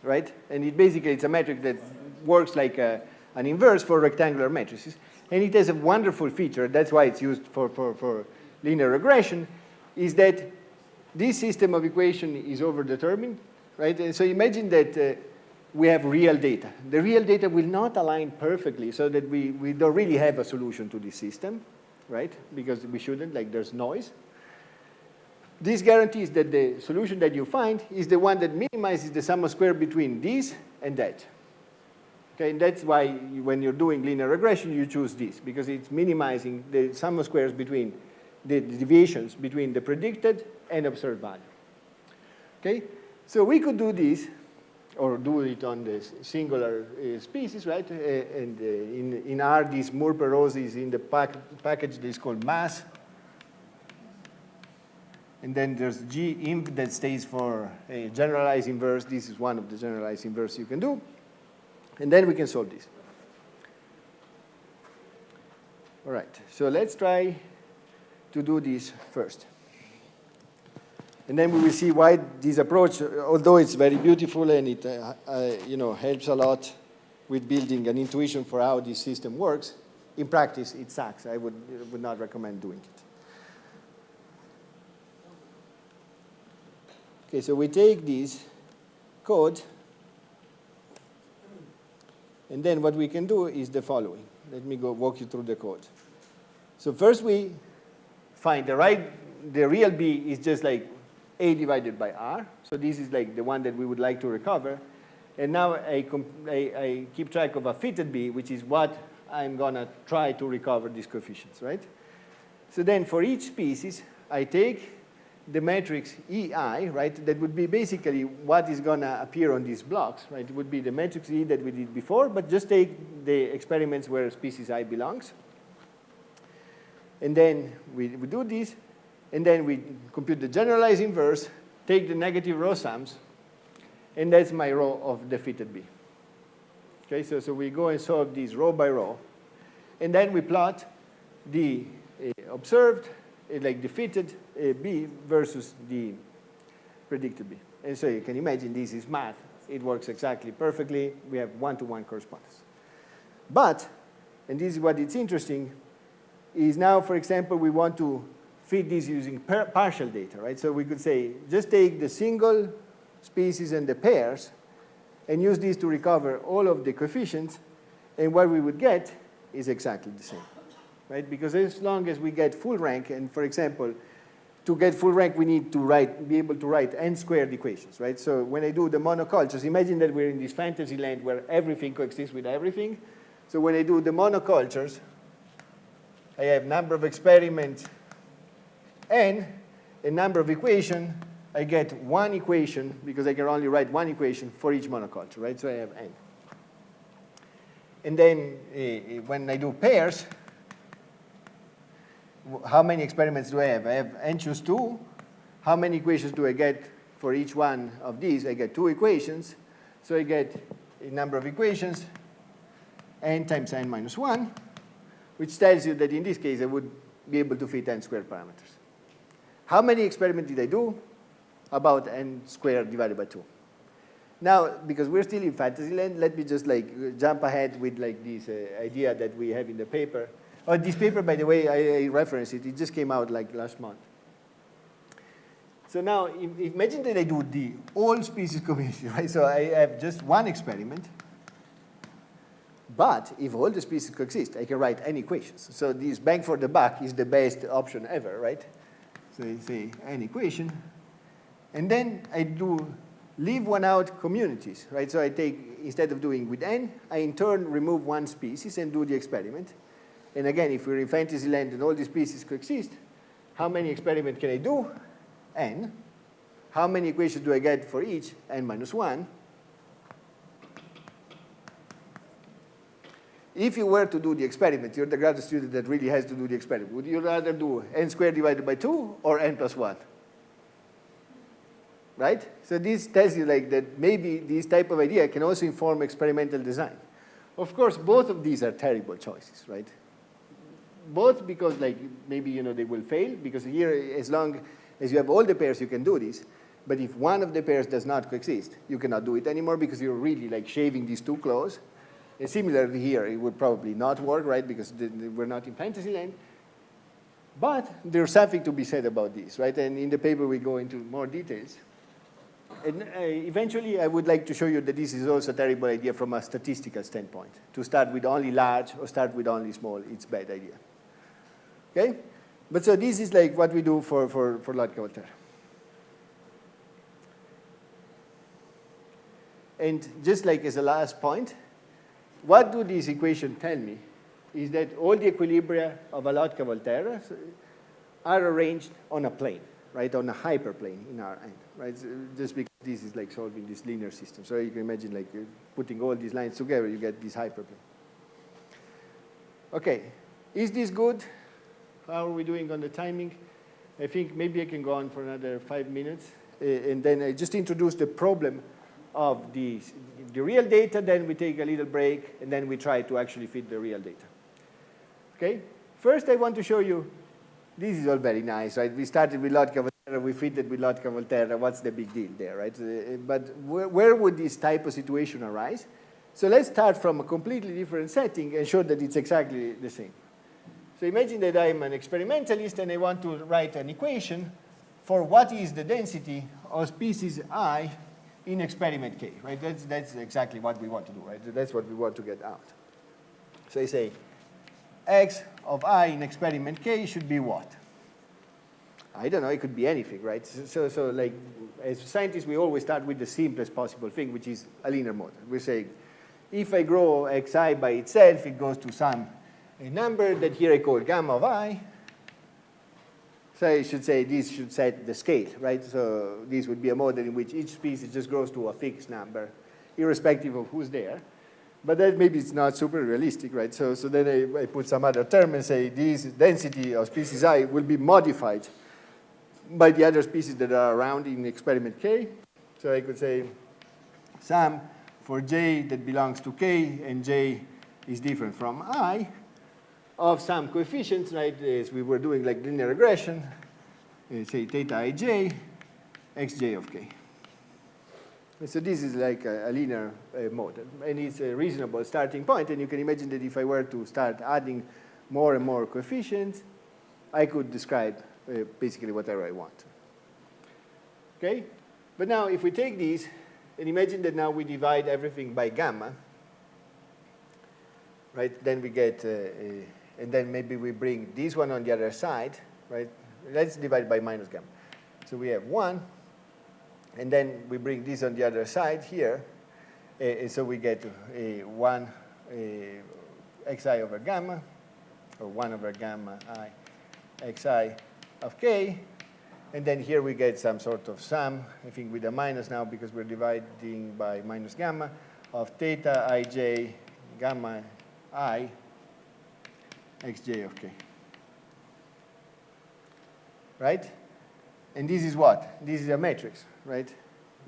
right? And it's a metric that works like an inverse for rectangular matrices. And it has a wonderful feature, that's why it's used for linear regression, is that this system of equation is overdetermined, right? And so imagine that we have real data. The real data will not align perfectly so that we don't really have a solution to this system, right? Because we shouldn't, like there's noise. This guarantees that the solution that you find is the one that minimizes the sum of square between this and that. Okay, and that's why when you're doing linear regression, you choose this, because it's minimizing the sum of squares between the deviations between the predicted and observed value. Okay, so we could do this, or do it on the singular species, right? And in R, this Moore-Penrose is in the package that is called mass. And then there's G-imp that stays for a generalized inverse. This is one of the generalized inverse you can do. And then we can solve this. All right, so let's try to do this first. And then we will see why this approach, although it's very beautiful and it helps a lot with building an intuition for how this system works, in practice it sucks. I would not recommend doing it. Okay, so we take this code, and then what we can do is the following. Let me go walk you through the code. So first we find the real B is just like A divided by R. So this is like the one that we would like to recover. And now I keep track of a fitted B, which is what I'm going to try to recover these coefficients, right? So then for each species, I take the matrix EI, right? That would be basically what is going to appear on these blocks, right? It would be the matrix E that we did before, but just take the experiments where species I belongs. And then we do this, and then we compute the generalized inverse, take the negative row sums, and that's my row of the fitted B. Okay, so we go and solve these row by row, and then we plot the observed like the fitted B versus the predicted B. And so you can imagine this is math. It works exactly perfectly. We have one-to-one correspondence. But, and this is what it's interesting, is now, for example, we want to fit this using partial data, right? So we could say, just take the single species and the pairs and use these to recover all of the coefficients, and what we would get is exactly the same, right? Because as long as we get full rank, and for example, to get full rank, we need to be able to write n-squared equations, right? So when I do the monocultures, imagine that we're in this fantasy land where everything coexists with everything. So when I do the monocultures, I have number of experiments n, a number of equation. I get one equation, because I can only write one equation for each monoculture, right? So I have n. And then when I do pairs, how many experiments do I have? I have n choose 2. How many equations do I get for each one of these? I get 2 equations. So I get a number of equations, n times n minus 1, which tells you that in this case I would be able to fit n-squared parameters. How many experiments did I do? About n squared divided by 2. Now, because we're still in fantasy land, let me just like jump ahead with like this idea that we have in the paper. Oh, this paper, by the way, I referenced it. It just came out like last month. So now, imagine that I do the all species community, right? So I have just one experiment. But if all the species coexist, I can write n equations. So this bang for the buck is the best option ever, right? So I say n equation. And then I do leave one out communities, right? So I take, instead of doing with n, I in turn remove one species and do the experiment. And again, if we're in fantasy land and all the species coexist, how many experiments can I do? N. How many equations do I get for each? N minus 1. If you were to do the experiment, you're the graduate student that really has to do the experiment. Would you rather do n squared divided by 2 or n plus 1? Right? So this tells you like that maybe this type of idea can also inform experimental design. Of course, both of these are terrible choices, right? Both because like maybe they will fail, because here as long as you have all the pairs you can do this, but if one of the pairs does not coexist, you cannot do it anymore because you're really like shaving these two close. And similarly here, it would probably not work, right? Because we're not in fantasy land. But there's something to be said about this, right? And in the paper we go into more details. And eventually, I would like to show you that this is also a terrible idea from a statistical standpoint. To start with only large or start with only small, it's a bad idea. Okay? But so this is like what we do for Lotka-Volterra. And just like as a last point, what do these equations tell me is that all the equilibria of a Lotka-Volterra are arranged on a plane, right, on a hyperplane in our end, right? So just because this is like solving this linear system. So you can imagine like putting all these lines together, you get this hyperplane. Okay, is this good? How are we doing on the timing? I think maybe I can go on for another 5 minutes. And then I just introduce the problem of the real data, then we take a little break, and then we try to actually fit the real data. Okay? First, I want to show you, this is all very nice, right? We started with Lotka-Volterra, we fitted with Lotka-Volterra. What's the big deal there, right? But where would this type of situation arise? So let's start from a completely different setting and show that it's exactly the same. So imagine that I'm an experimentalist and I want to write an equation for what is the density of species I in experiment K, right? That's exactly what we want to do, right? That's what we want to get out. So I say x of I in experiment K should be what? I don't know, it could be anything, right? So like, as scientists, we always start with the simplest possible thing, which is a linear model. We say, if I grow xi by itself, it goes to a number that here I call gamma of I. So I should say this should set the scale, right? So this would be a model in which each species just grows to a fixed number, irrespective of who's there. But then maybe it's not super realistic, right? So then I put some other term and say this density of species I will be modified by the other species that are around in experiment K. So I could say sum for j that belongs to K and j is different from I of some coefficients, right, as we were doing like linear regression, say theta ij, xj of k. And so this is like a linear model, and it's a reasonable starting point. And you can imagine that if I were to start adding more and more coefficients, I could describe basically whatever I want. Okay? But now if we take these, and imagine that now we divide everything by gamma, right? Then we get, and then maybe we bring this one on the other side, right? Let's divide by minus gamma. So we have 1, and then we bring this on the other side here, and so we get 1 xi over gamma, or 1 over gamma I xi of k, and then here we get some sort of sum, I think with a minus now because we're dividing by minus gamma, of theta ij gamma I xj of k. Right? And this is what? This is a matrix, right?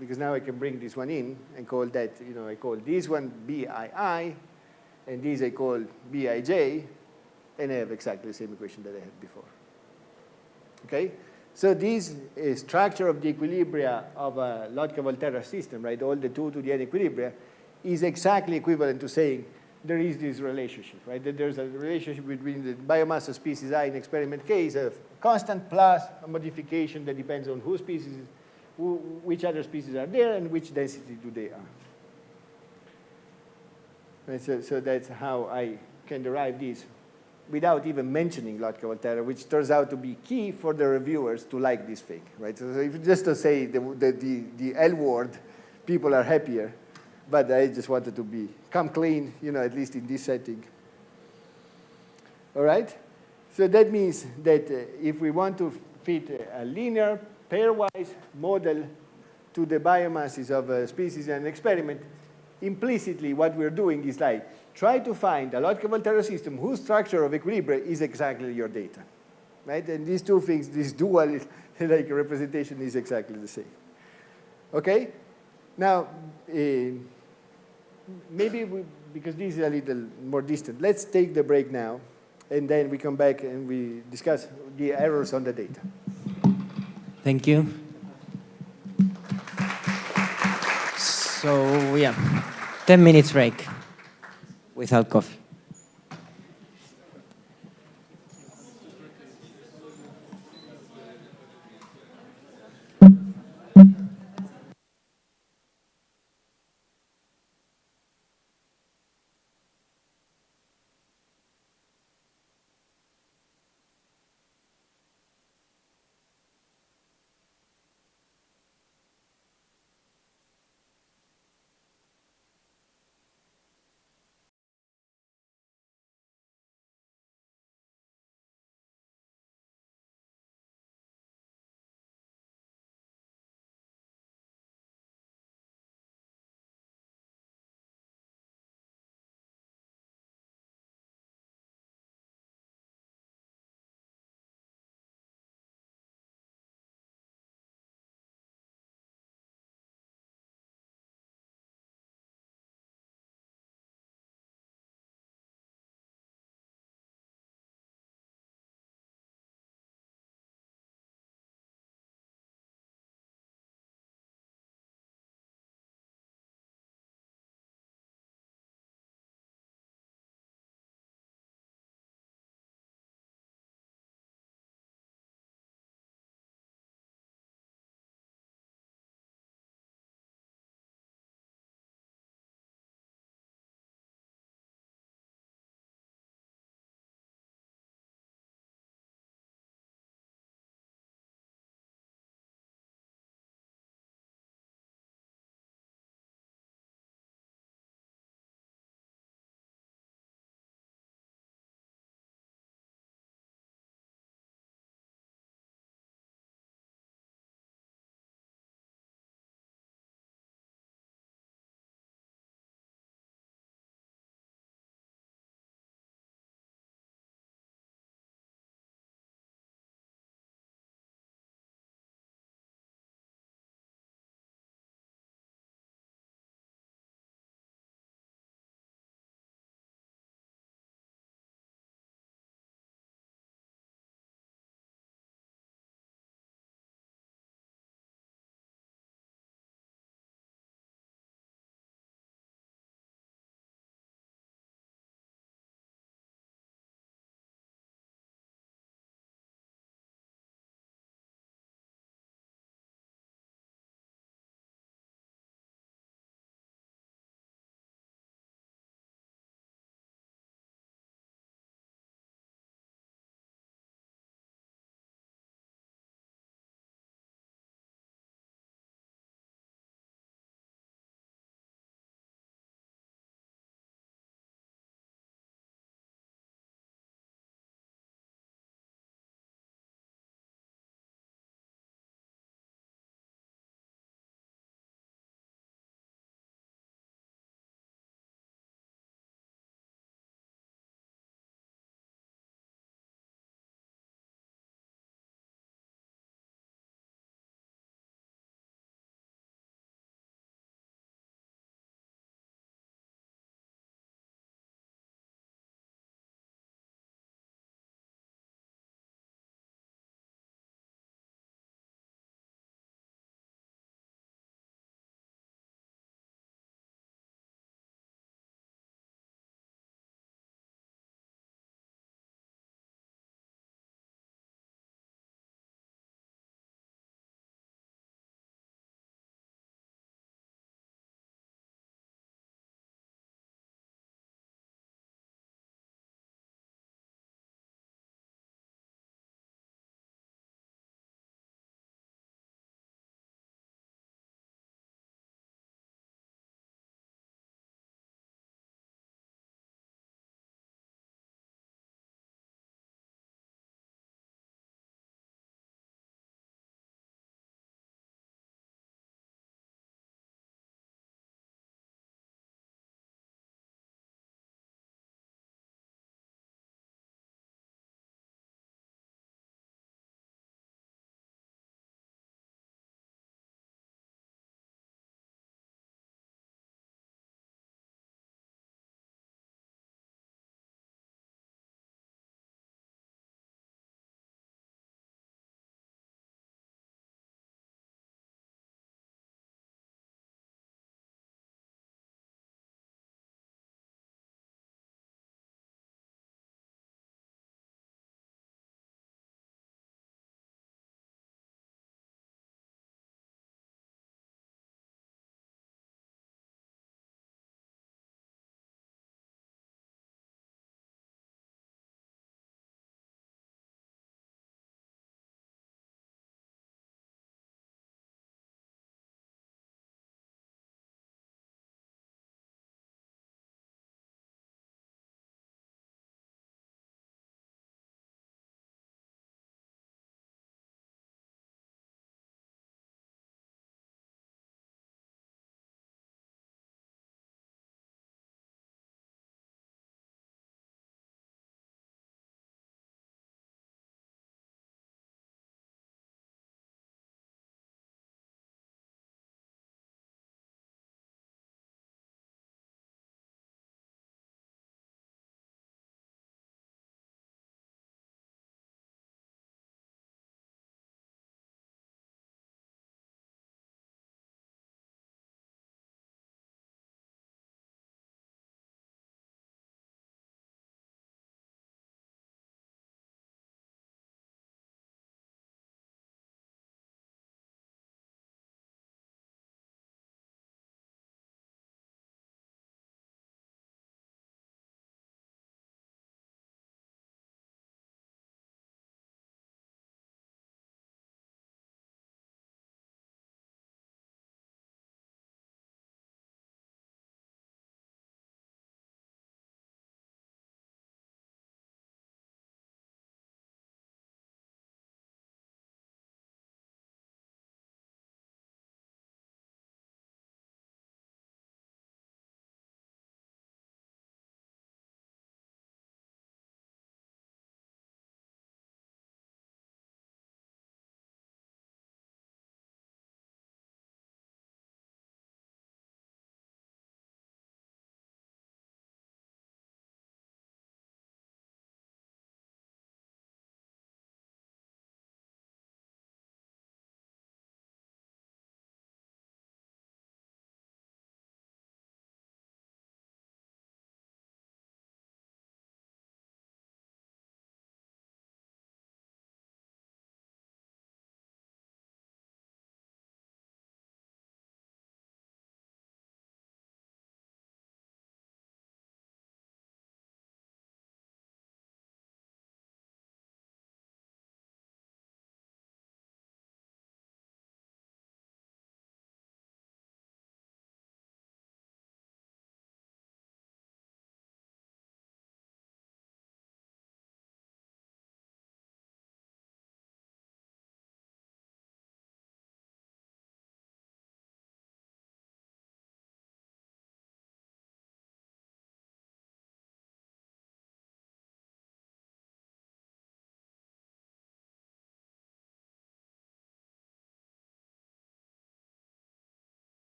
Because now I can bring this one in and call that, I call this one Bii, and this I call Bij, and I have exactly the same equation that I had before. Okay? So this structure of the equilibria of a Lotka-Volterra system, right, all the 2 to the n equilibria, is exactly equivalent to saying there is this relationship, right, that there's a relationship between the biomass of species I in experiment K is a constant plus a modification that depends on which other species are there and which density do they are. Right, so that's how I can derive this without even mentioning Lotka-Volterra, which turns out to be key for the reviewers to like this thing, right? So if just to say the L word, people are happier, but I just wanted to come clean, at least in this setting. All right? So that means that if we want to fit a linear, pairwise model to the biomasses of a species in an experiment, implicitly what we're doing is like, try to find a Lotka-Volterra system whose structure of equilibrium is exactly your data, right? And these two things, this dual like representation is exactly the same. Okay? Now, maybe because this is a little more distant, let's take the break now, and then we come back and we discuss the errors on the data. Thank you. So, yeah, 10 minutes break without coffee.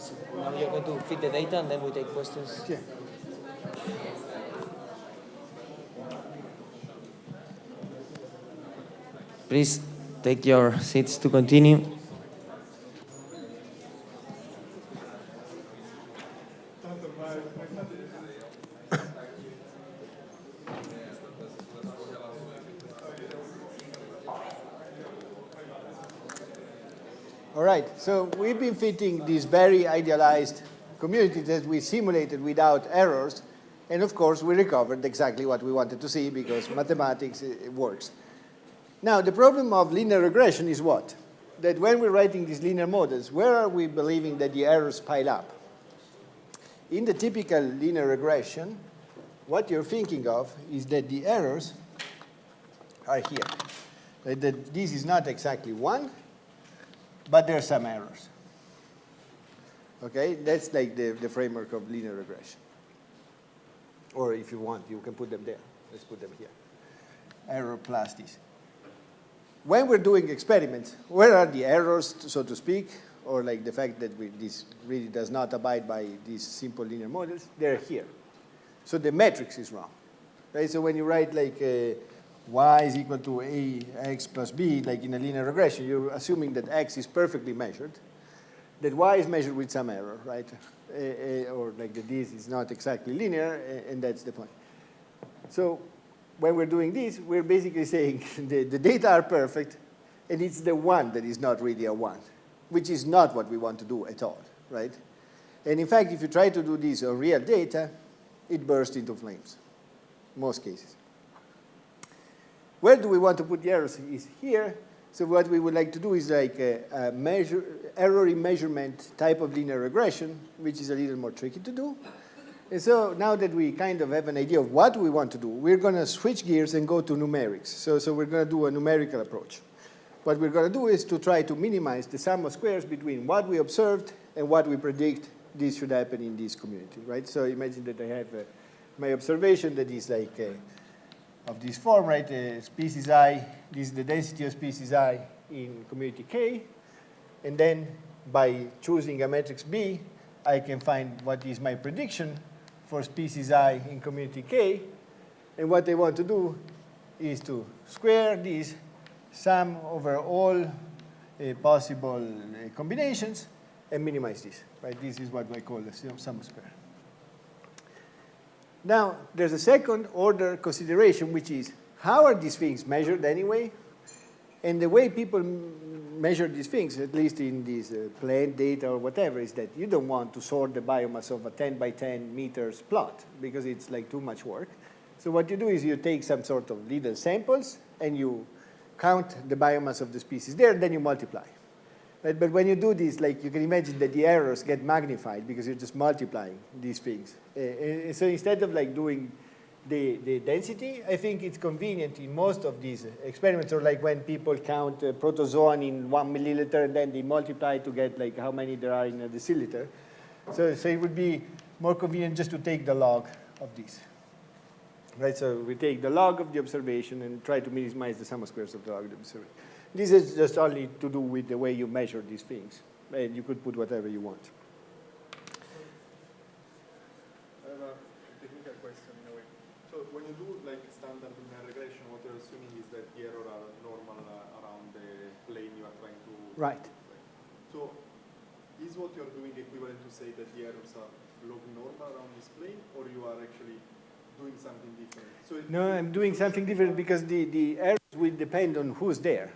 So now you're going to feed the data and then we take questions. Yeah. Please take your seats to continue. All right, so we've been fitting these very idealized communities that we simulated without errors, and of course we recovered exactly what we wanted to see because mathematics it works. Now the problem of linear regression is what? That when we're writing these linear models, where are we believing that the errors pile up? In the typical linear regression, what you're thinking of is that the errors are here. That this is not exactly 1, but there are some errors. Okay, that's like the framework of linear regression. Or if you want, you can put them there. Let's put them here. Error plus this. When we're doing experiments, where are the errors, so to speak, or like the fact that this really does not abide by these simple linear models? They're here. So the matrix is wrong. Right? So when you write like y is equal to ax plus b, like in a linear regression, you're assuming that x is perfectly measured, that y is measured with some error, right? Or like that this is not exactly linear, and that's the point. So when we're doing this, we're basically saying the data are perfect, and it's the 1 that is not really a 1, which is not what we want to do at all, right? And in fact, if you try to do this on real data, it bursts into flames, most cases. Where do we want to put the errors is here. So what we would like to do is like a error in measurement type of linear regression, which is a little more tricky to do. And so now that we kind of have an idea of what we want to do, we're going to switch gears and go to numerics. So we're going to do a numerical approach. What we're going to do is to try to minimize the sum of squares between what we observed and what we predict this should happen in this community, right? So imagine that I have my observation that is like of this form, right? Species I, this is the density of species I in community K. And then by choosing a matrix B, I can find what is my prediction for species I in community K. And what I want to do is to square this sum over all possible combinations and minimize this, right? This is what I call the sum square. Now, there's a second order consideration, which is how are these things measured anyway? And the way people measure these things, at least in these plant data or whatever, is that you don't want to sort the biomass of a 10 by 10 meters plot because it's like too much work. So what you do is you take some sort of little samples and you count the biomass of the species there, and then you multiply. Right? But when you do this, like you can imagine that the errors get magnified because you're just multiplying these things. So instead of like doing the density, I think it's convenient in most of these experiments, or like when people count protozoan in 1 milliliter and then they multiply to get like how many there are in a deciliter. So it would be more convenient just to take the log of this. Right, so we take the log of the observation and try to minimize the sum of squares of the log of the observation. This is just only to do with the way you measure these things. And you could put whatever you want. I have a technical question in a way. So when you do like standard linear regression, what you're assuming is that the errors are normal around the plane you are trying to... Right. So is what you're doing equivalent to say that the errors are log normal around this plane, or you are actually doing something different? So No, I'm doing something different because the errors will depend on who's there.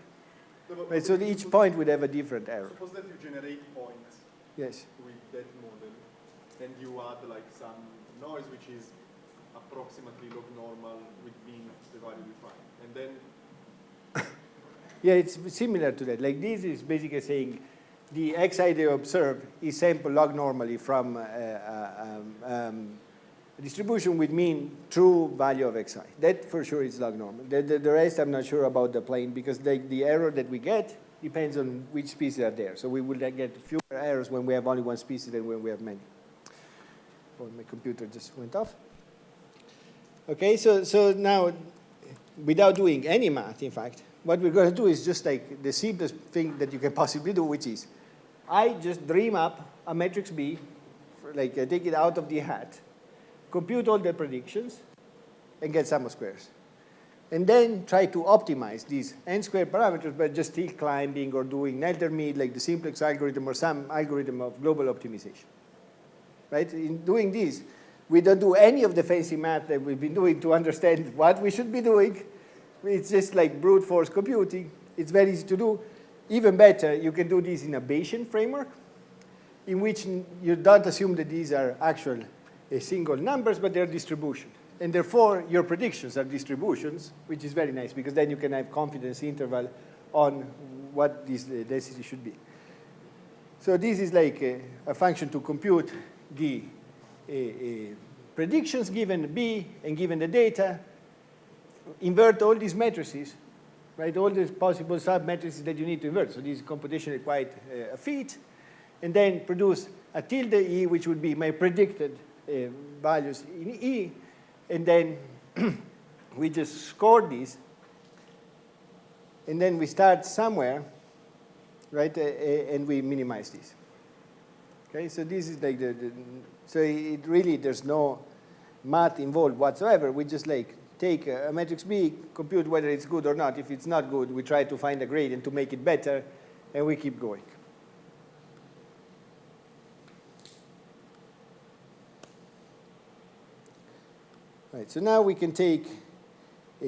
No, Right, so each point would have a different error. Suppose that you generate points Yes. with that model, and you add like some noise which is approximately log normal with being the value we find. And then Yeah, it's similar to that. Like this is basically saying the xi they observed is sampled log normally from a distribution with mean true value of xi. That for sure is log normal. The rest I'm not sure about the plane because the error that we get depends on which species are there. So we will get fewer errors when we have only one species than when we have many. Oh, my computer just went off. Okay, so now without doing any math, in fact, what we're going to do is just like the simplest thing that you can possibly do, which is I just dream up a matrix B, like I take it out of the hat, compute all the predictions, and get sum of squares. And then try to optimize these n-squared parameters by just still climbing or doing Nelder-Mead, like the simplex algorithm or some algorithm of global optimization. Right? In doing this, we don't do any of the fancy math that we've been doing to understand what we should be doing. It's just like brute force computing. It's very easy to do. Even better, you can do this in a Bayesian framework, in which you don't assume that these are actual single numbers, but they're distribution. And therefore, your predictions are distributions, which is very nice, because then you can have confidence interval on what this density should be. So this is like a function to compute the predictions given B and given the data, invert all these matrices, right? All these possible sub-matrices that you need to invert. So this is computationally quite a feat. And then produce a tilde E, which would be my predicted values in E. And then we just score these. And then we start somewhere, right? And we minimize this. Okay, so this is like so it really, there's no math involved whatsoever. We just like take a matrix B, compute whether it's good or not. If it's not good, we try to find a gradient to make it better, and we keep going. Right, so now we can take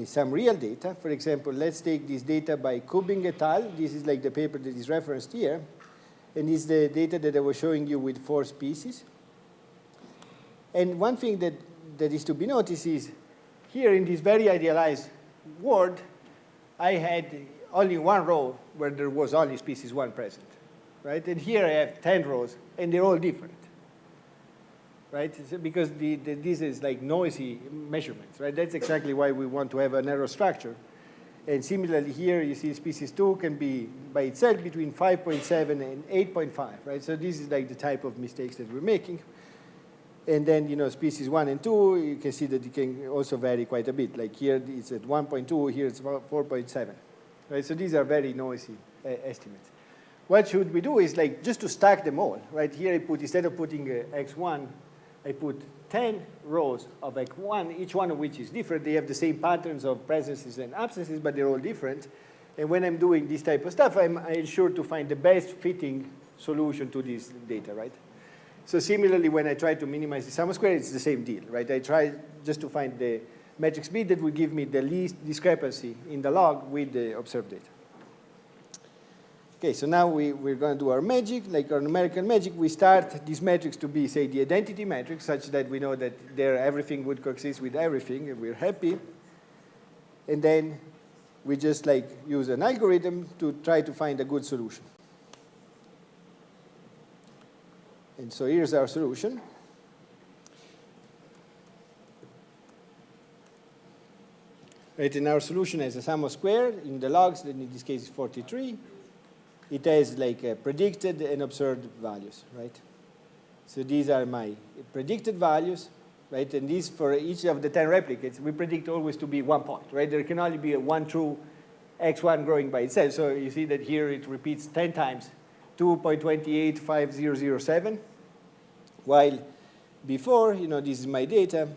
some real data. For example, let's take this data by Kubing et al. This is like the paper that is referenced here. And this is the data that I was showing you with 4 species. And one thing that is to be noticed is here in this very idealized world, I had only one row where there was only species 1 present. Right? And here I have 10 rows, and they're all different. Right? So because this is like noisy measurements, right? That's exactly why we want to have a narrow structure. And similarly here, you see species 2 can be by itself between 5.7 and 8.5, right? So this is like the type of mistakes that we're making. And then, you know, species 1 and 2, you can see that it can also vary quite a bit. Like here, it's at 1.2, here it's 4.7, right? So these are very noisy estimates. What should we do is like just to stack them all, right? Here I put, instead of putting x1, I put 10 rows of x1, each one of which is different. They have the same patterns of presences and absences, but they're all different. And when I'm doing this type of stuff, I'm sure to find the best fitting solution to this data, right? So similarly, when I try to minimize the sum square, it's the same deal, right? I try just to find the matrix B that will give me the least discrepancy in the log with the observed data. Okay, so now we're going to do our magic, like our numerical magic. We start this matrix to be, say, the identity matrix, such that we know that there everything would coexist with everything, and we're happy. And then we just like use an algorithm to try to find a good solution. And so here's our solution. Right, and our solution has a sum of squares in the logs, that in this case is 43. It has like predicted and observed values, right? So these are my predicted values, right? And these, for each of the 10 replicates, we predict always to be 1 point, right? There can only be one true x1 growing by itself. So you see that here it repeats 10 times, 2.285007. While before, you know, this is my data,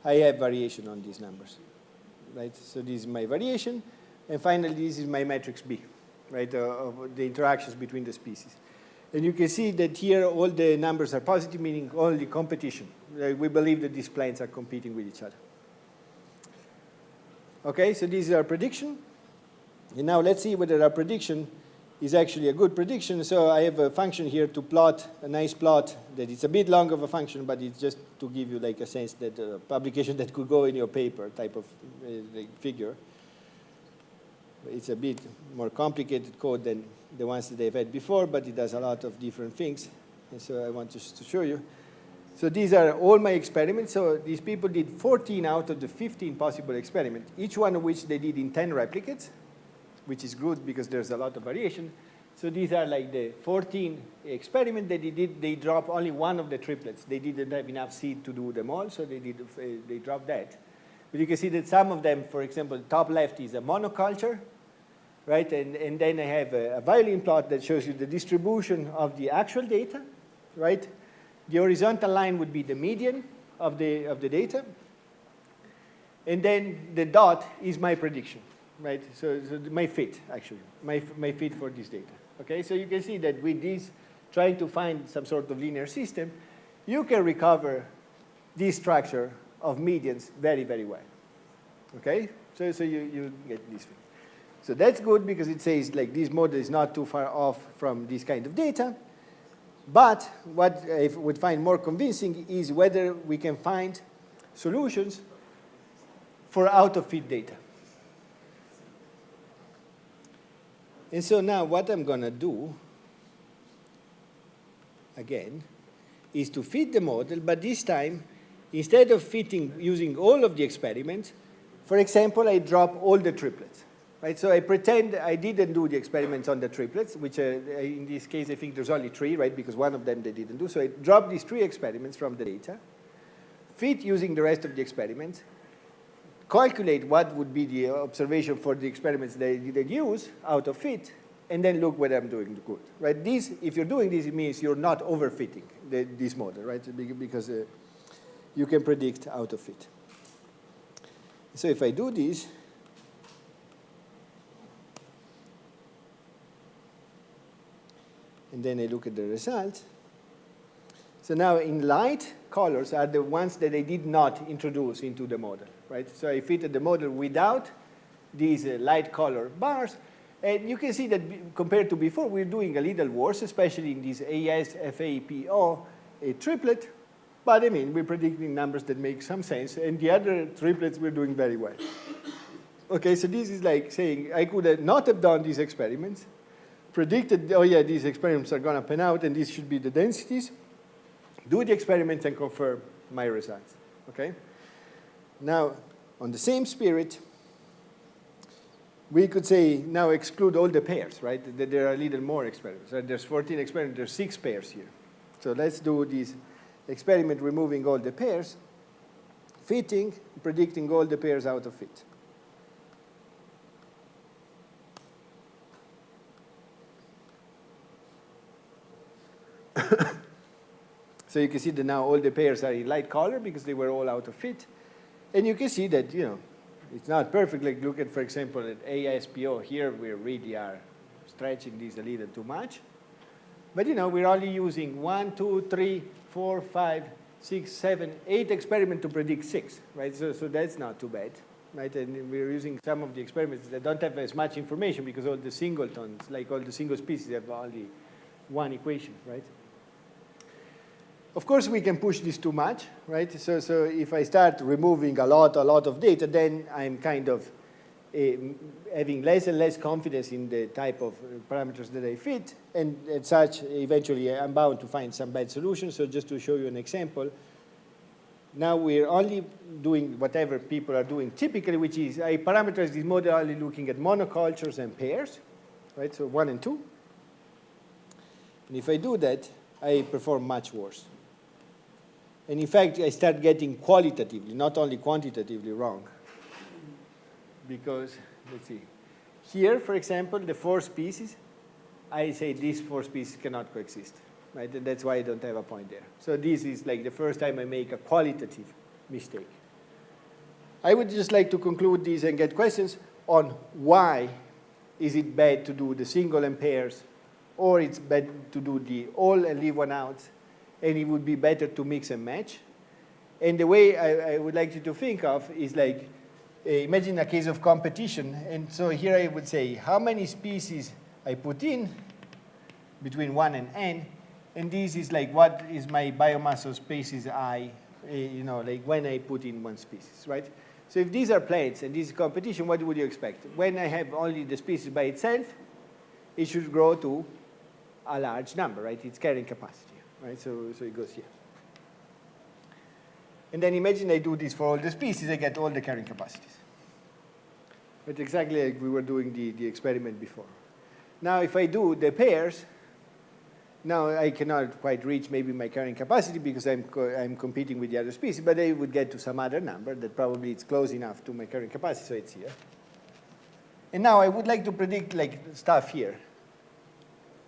I have variation on these numbers, right? So this is my variation. And finally, this is my matrix B, right, of the interactions between the species. And you can see that here all the numbers are positive, meaning only competition. We believe that these planes are competing with each other. Okay, so this is our prediction. And now let's see whether our prediction is actually a good prediction. So I have a function here to plot, a nice plot that it's a bit long of a function, but it's just to give you like a sense that a publication that could go in your paper type of like figure. It's a bit more complicated code than the ones that they've had before, but it does a lot of different things. And so I want just to show you. So these are all my experiments. So these people did 14 out of the 15 possible experiments, each one of which they did in 10 replicates, which is good because there's a lot of variation. So these are like the 14 experiments that they did. They dropped only one of the triplets. They didn't have enough seed to do them all, so they dropped that. But you can see that some of them, for example, top left is a monoculture. right? And then I have a violin plot that shows you the distribution of the actual data, right? The horizontal line would be the median of the data. And then the dot is my prediction, right? So my fit, actually, my fit for this data. Okay, so you can see that with this, trying to find some sort of linear system, you can recover this structure of medians very, very well. Okay, so you get this thing. So that's good because it says like this model is not too far off from this kind of data. But what I would find more convincing is whether we can find solutions for out-of-fit data. And so now what I'm going to do, again, is to fit the model, but this time, instead of fitting using all of the experiments, for example, I drop all the triplets. Right? So I pretend I didn't do the experiments on the triplets, which in this case I think there's only 3, right? Because one of them they didn't do. So I drop these 3 experiments from the data, fit using the rest of the experiments, calculate what would be the observation for the experiments that I didn't use out of fit, and then look whether I'm doing good. Right? This, if you're doing this, it means you're not overfitting this model, right? Because you can predict out of fit. So if I do this, and then I look at the results. So now in light colors are the ones that I did not introduce into the model, right? So I fitted the model without these light color bars. And you can see that compared to before, we're doing a little worse, especially in this ASFAPO triplet. But I mean, we're predicting numbers that make some sense. And the other triplets, we're doing very well. Okay, so this is like saying I could not have done these experiments, predicted, oh yeah, these experiments are going to pan out, and these should be the densities, do the experiments and confirm my results, okay? Now, on the same spirit, we could say now exclude all the pairs, right? That there are a little more experiments. Right? There's 14 experiments, there's 6 pairs here. So let's do this experiment removing all the pairs, fitting, predicting all the pairs out of fit. So you can see that now all the pairs are in light color because they were all out of fit. And you can see that, you know, it's not perfect. Like look at, for example, at ASPO here, we really are stretching this a little too much. But, you know, we're only using 1, 2, 3, 4, 5, 6, 7, 8 experiments to predict 6, right? So that's not too bad, right? And we're using some of the experiments that don't have as much information because all the singletons, like all the single species, have only one equation, right? Of course, we can push this too much, right? So if I start removing a lot of data, then I'm kind of having less and less confidence in the type of parameters that I fit, and as such, eventually I'm bound to find some bad solutions. So just to show you an example, now we're only doing whatever people are doing typically, which is I parameterize this model only looking at monocultures and pairs, right? So 1 and 2. And if I do that, I perform much worse. And in fact, I start getting qualitatively, not only quantitatively wrong. Because, let's see, here, for example, the 4 species, I say these 4 species cannot coexist, right? And that's why I don't have a point there. So this is like the first time I make a qualitative mistake. I would just like to conclude this and get questions on why is it bad to do the single and pairs, or it's bad to do the all and leave one out, and it would be better to mix and match. And the way I would like you to think of is like, imagine a case of competition. And so here I would say how many species I put in between 1 and n. And this is like what is my biomass of species I, you know, like when I put in one species, right? So if these are plants and this is competition, what would you expect? When I have only the species by itself, it should grow to a large number, right? Its carrying capacity, right? So it goes here. And then imagine I do this for all the species, I get all the carrying capacities. But exactly like we were doing the experiment before. Now if I do the pairs, now I cannot quite reach maybe my carrying capacity because I'm competing with the other species, but I would get to some other number that probably it's close enough to my carrying capacity, so it's here. And now I would like to predict like stuff here.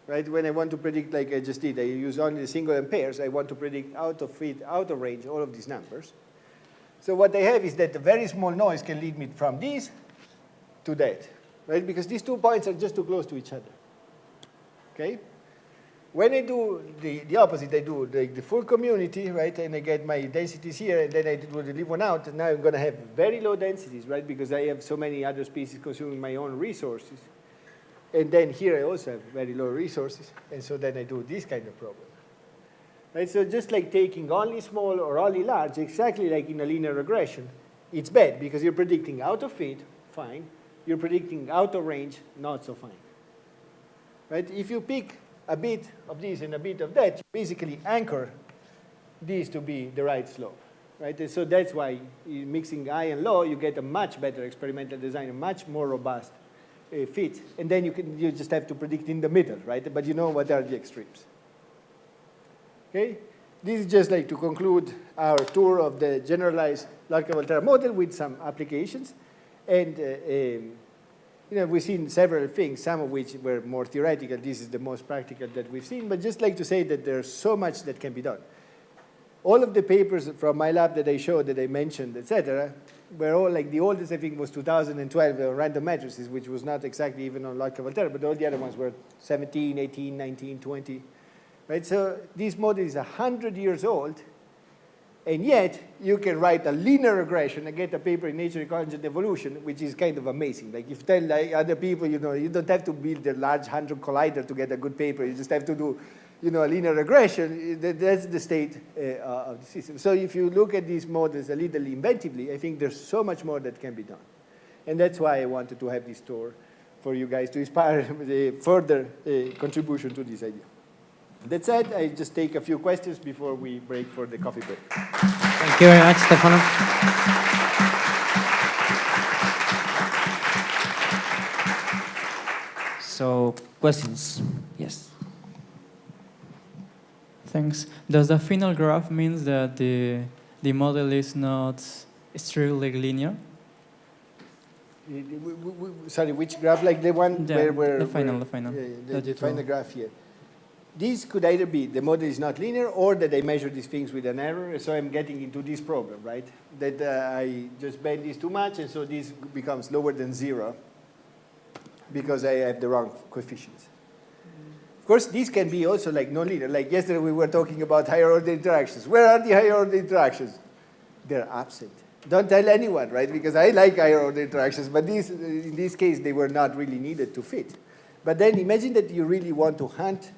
Right? When I want to predict, like I just did, I use only the single and pairs. I want to predict out of fit, out of range, all of these numbers. So what I have is that a very small noise can lead me from this to that, right? Because these 2 points are just too close to each other. Okay? When I do the opposite, I do the full community, right? And I get my densities here, and then I do the leave one out. And now I'm going to have very low densities, right? Because I have so many other species consuming my own resources. And then here I also have very low resources. And so then I do this kind of problem. Right? So just like taking only small or only large, exactly like in a linear regression, it's bad because you're predicting out of fit, fine. You're predicting out of range, not so fine. Right? If you pick a bit of this and a bit of that, you basically anchor these to be the right slope. Right? And so that's why mixing high and low, you get a much better experimental design, a much more robust fit. And then you just have to predict in the middle, right? But you know what are the extremes. Okay? This is just like to conclude our tour of the generalized Lotka-Volterra model with some applications. And we've seen several things, some of which were more theoretical. This is the most practical that we've seen. But just like to say that there's so much that can be done. All of the papers from my lab that I showed, that I mentioned, etc., were all like the oldest, I think, was 2012 random matrices, which was not exactly even on Lotka-Volterra, but all the other ones were 17, 18, 19, 20. Right? So this model is 100 years old, and yet you can write a linear regression and get a paper in Nature Ecology and Evolution, which is kind of amazing. Like if you tell like other people, you don't have to build a large hadron collider to get a good paper. You just have to do, a linear regression. That's the state of the system. So if you look at these models a little inventively, I think there's so much more that can be done. And that's why I wanted to have this tour for you guys to inspire the further contribution to this idea. That said, I just take a few questions before we break for the coffee break. Thank you very much, Stefano. So, questions? Yes. Thanks. Does the final graph mean that the model is not strictly linear? Sorry, which graph? Like the one where the final. Yeah, the final graph here. This could either be the model is not linear or that I measure these things with an error, so I'm getting into this problem, right? That I just bend this too much, and so this becomes lower than 0 because I have the wrong coefficients. Of course, this can be also like nonlinear. Like yesterday we were talking about higher order interactions. Where are the higher order interactions? They're absent. Don't tell anyone, right? Because I like higher order interactions, but in this case, they were not really needed to fit. But then imagine that you really want to hunt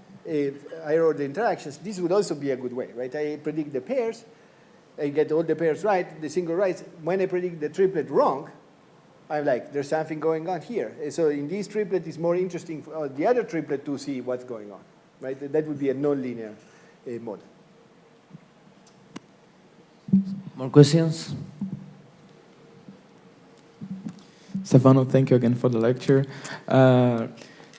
higher order interactions. This would also be a good way, right? I predict the pairs. I get all the pairs right, the single rights. When I predict the triplet wrong, I'm like, there's something going on here. So in this triplet, it's more interesting for the other triplet to see what's going on, right? That would be a nonlinear model. More questions? Stefano, thank you again for the lecture.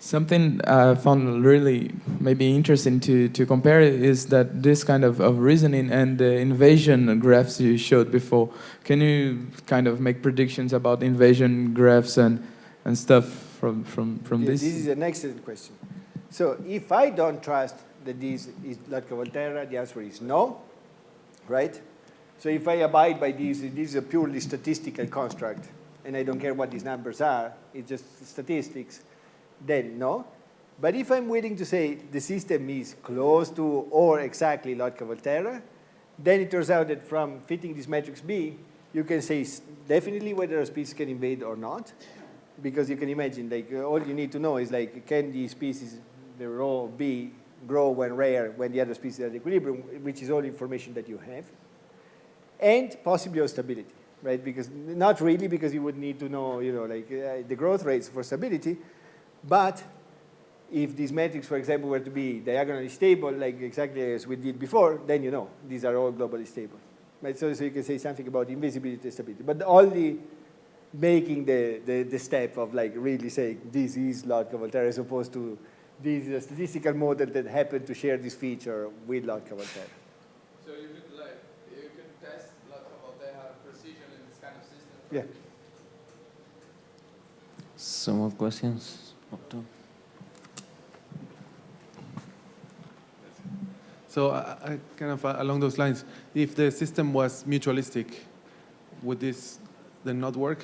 Something I found really maybe interesting to compare is that this kind of reasoning and the invasion graphs you showed before. Can you kind of make predictions about invasion graphs and stuff from this? This is an excellent question. So if I don't trust that this is Lotka-Volterra, the answer is no, right? So if I abide by this is a purely statistical construct, and I don't care what these numbers are, it's just statistics, then no. But if I'm willing to say the system is close to or exactly Lotka-Volterra, then it turns out that from fitting this matrix B, you can say definitely whether a species can invade or not, because you can imagine, like, all you need to know is, like, can the species, the row B, grow when rare, when the other species are at equilibrium, which is all information that you have, and possibly of stability, right? Because not really, because you would need to know, the growth rates for stability. But if this matrix, for example, were to be diagonally stable, like exactly as we did before, then these are all globally stable. Right? So you can say something about invisibility and stability. But only making the step of like really saying this is Lotka-Volterra as opposed to this is a statistical model that happened to share this feature with Lotka-Volterra. So you could test Lotka-Volterra precision in this kind of system? Yeah. Some more questions? Otto? So I kind of along those lines, if the system was mutualistic, would this then not work?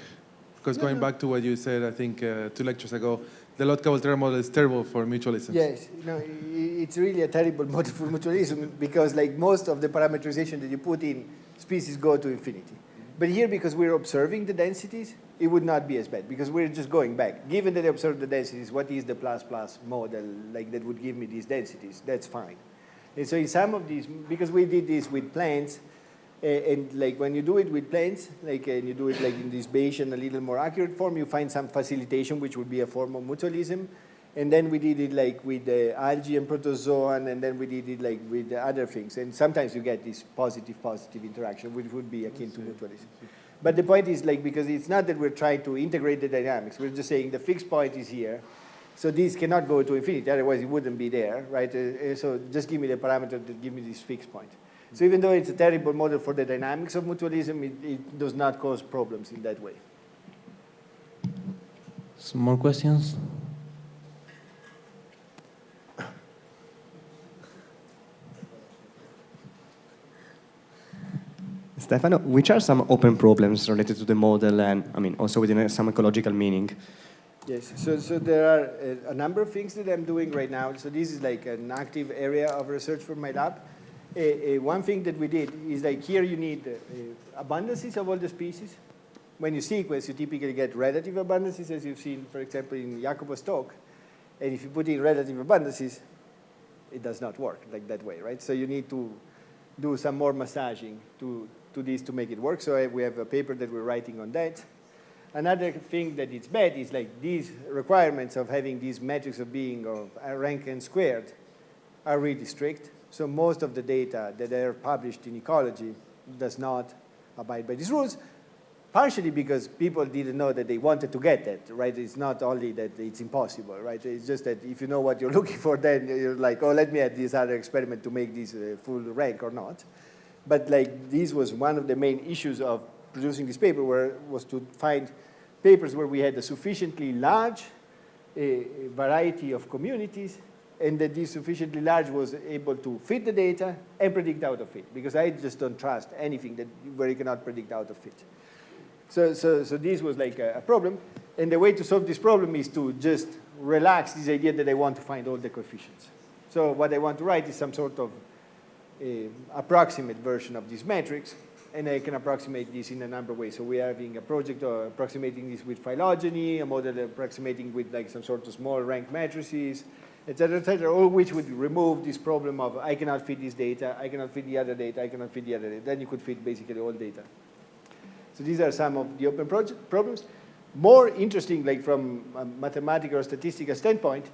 Because going back to what you said, I think 2 lectures ago, the Lotka-Volterra model is terrible for mutualism. Yes, no, it's really a terrible model for mutualism because like most of the parameterization that you put in, species go to infinity. But here, because we're observing the densities, it would not be as bad because we're just going back. Given that I observe the densities, what is the plus model like that would give me these densities? That's fine. And so in some of these, because we did this with plants, and like when you do it with plants, like and you do it like in this Bayesian, a little more accurate form, you find some facilitation, which would be a form of mutualism. And then we did it like with the algae and protozoan, and then we did it like with the other things. And sometimes you get this positive interaction, which would be akin to mutualism. But the point is like, because it's not that we're trying to integrate the dynamics, we're just saying the fixed point is here. So these cannot go to infinity, otherwise it wouldn't be there, right? So just give me the parameter that give me this fixed point. So even though it's a terrible model for the dynamics of mutualism, it does not cause problems in that way. Some more questions? Stefano, which are some open problems related to the model and, I mean, also within some ecological meaning? Yes, so there are a number of things that I'm doing right now. So this is like an active area of research for my lab. One thing that we did is like here you need abundances of all the species. When you sequence, you typically get relative abundances, as you've seen, for example, in Jacobo's talk. And if you put in relative abundances, it does not work like that way, right? So you need to do some more massaging to this to make it work. So we have a paper that we're writing on that. Another thing that is bad is like these requirements of having these metrics of being of rank n squared are really strict. So most of the data that are published in ecology does not abide by these rules, partially because people didn't know that they wanted to get that, right? It's not only that it's impossible, right? It's just that if you know what you're looking for, then you're like, oh, let me add this other experiment to make this full rank or not. But like this was one of the main issues of producing this paper, was to find papers where we had a sufficiently large variety of communities, and that this sufficiently large was able to fit the data and predict out of it, because I just don't trust anything where you cannot predict out of it. So this was like a problem, and the way to solve this problem is to just relax this idea that I want to find all the coefficients. So what I want to write is some sort of approximate version of these metrics, and I can approximate this in a number of ways. So we are having a project approximating this with phylogeny, a model approximating with like some sort of small rank matrices, et cetera, all which would remove this problem of I cannot fit this data, I cannot fit the other data, I cannot fit the other data. Then you could fit basically all data. So these are some of the open problems. More interesting, like from a mathematical or statistical standpoint,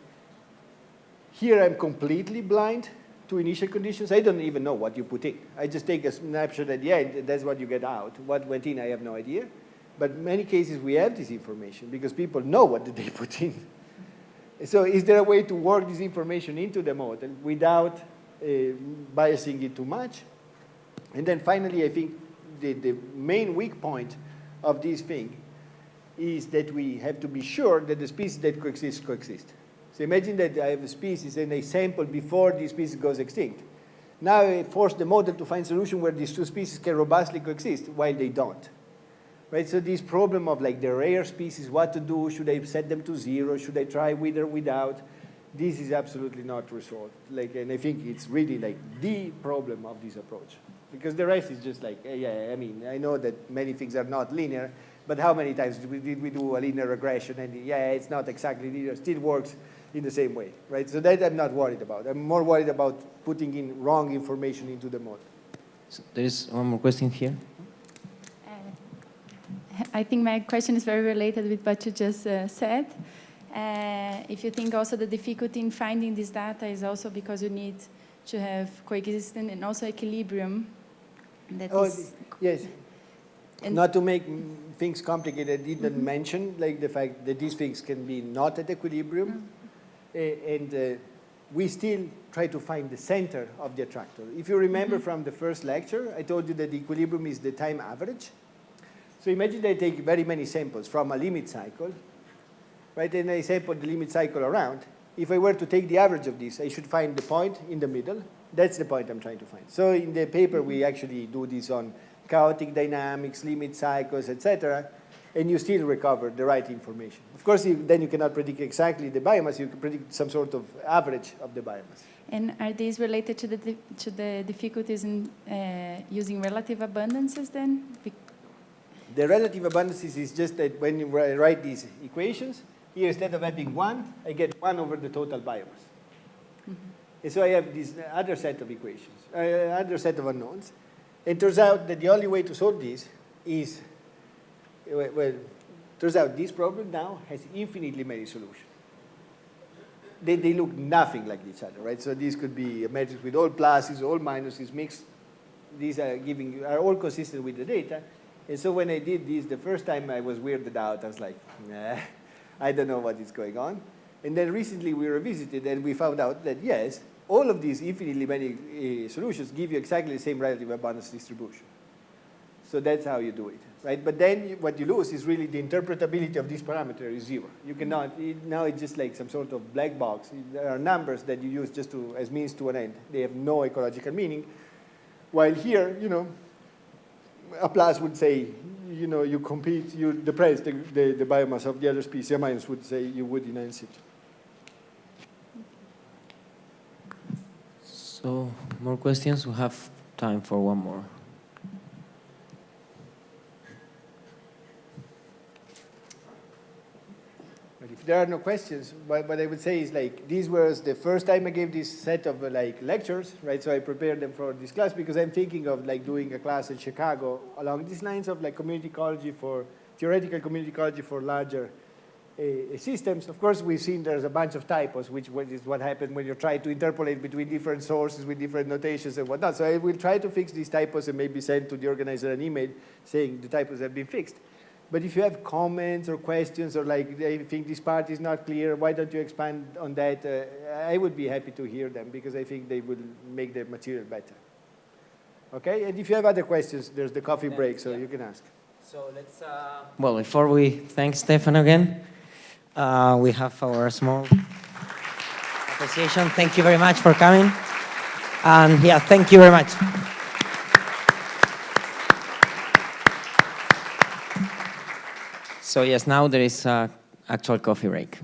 here I'm completely blind to initial conditions. I don't even know what you put in. I just take a snapshot at the end, and that's what you get out. What went in, I have no idea. But in many cases, we have this information because people know what they put in. So is there a way to work this information into the model without biasing it too much? And then finally, I think the main weak point of this thing is that we have to be sure that the species that coexist. So imagine that I have a species and I sample before the species goes extinct. Now I force the model to find a solution where these two species can robustly coexist while they don't. Right? So this problem of like the rare species, what to do, should I set them to 0, should I try with or without, this is absolutely not resolved. Like, and I think it's really like the problem of this approach. Because the rest is just like, yeah, I mean, I know that many things are not linear, but how many times did we do a linear regression and yeah, it's not exactly linear, still works in the same way, right? So that I'm not worried about. I'm more worried about putting in wrong information into the model. So there is one more question here. I think my question is very related with what you just said. If you think also the difficulty in finding this data is also because you need to have coexistence and also equilibrium. Yes. And not to make things complicated, I didn't mention like the fact that these things can be not at equilibrium. And we still try to find the center of the attractor. If you remember from the first lecture, I told you that the equilibrium is the time average. So imagine that I take very many samples from a limit cycle, right? And I sample the limit cycle around. If I were to take the average of this, I should find the point in the middle. That's the point I'm trying to find. So in the paper, we actually do this on chaotic dynamics, limit cycles, etc., and you still recover the right information. Of course, then you cannot predict exactly the biomass. You can predict some sort of average of the biomass. And are these related to the difficulties in using relative abundances then? The relative abundances is just that when you write these equations, here instead of having 1, I get 1 over the total biomass. Mm-hmm. And so I have this other set of equations, other set of unknowns. It turns out that the only way to solve this is, well, turns out this problem now has infinitely many solutions. They look nothing like each other, right? So these could be a matrix with all pluses, all minuses mixed. These are all consistent with the data. And so when I did this the first time, I was weirded out. I was like, nah, I don't know what is going on. And then recently we revisited and we found out that yes, all of these infinitely many solutions give you exactly the same relative abundance distribution. So that's how you do it, right? But then what you lose is really the interpretability of this parameter is 0. You cannot, now it's just like some sort of black box. There are numbers that you use just as means to an end. They have no ecological meaning. While here, you know, a plus would say, you know, you compete, you depress the biomass of the other species. A minus would say you would enhance it. So, more questions? We have time for one more. If there are no questions, what I would say is like, this was the first time I gave this set of like lectures, right? So I prepared them for this class because I'm thinking of like doing a class in Chicago along these lines of like community ecology for, theoretical community ecology for larger systems. Of course, we've seen there's a bunch of typos, which is what happened when you try to interpolate between different sources with different notations and whatnot. So I will try to fix these typos and maybe send to the organizer an email saying the typos have been fixed. But if you have comments or questions or like, I think this part is not clear, why don't you expand on that? I would be happy to hear them because I think they will make the material better. Okay, and if you have other questions, there's the coffee break, so you can ask. So let's... Well, before we thank Stefano again, we have our small appreciation. Thank you very much for coming. And yeah, thank you very much. So yes, now there is actual coffee break.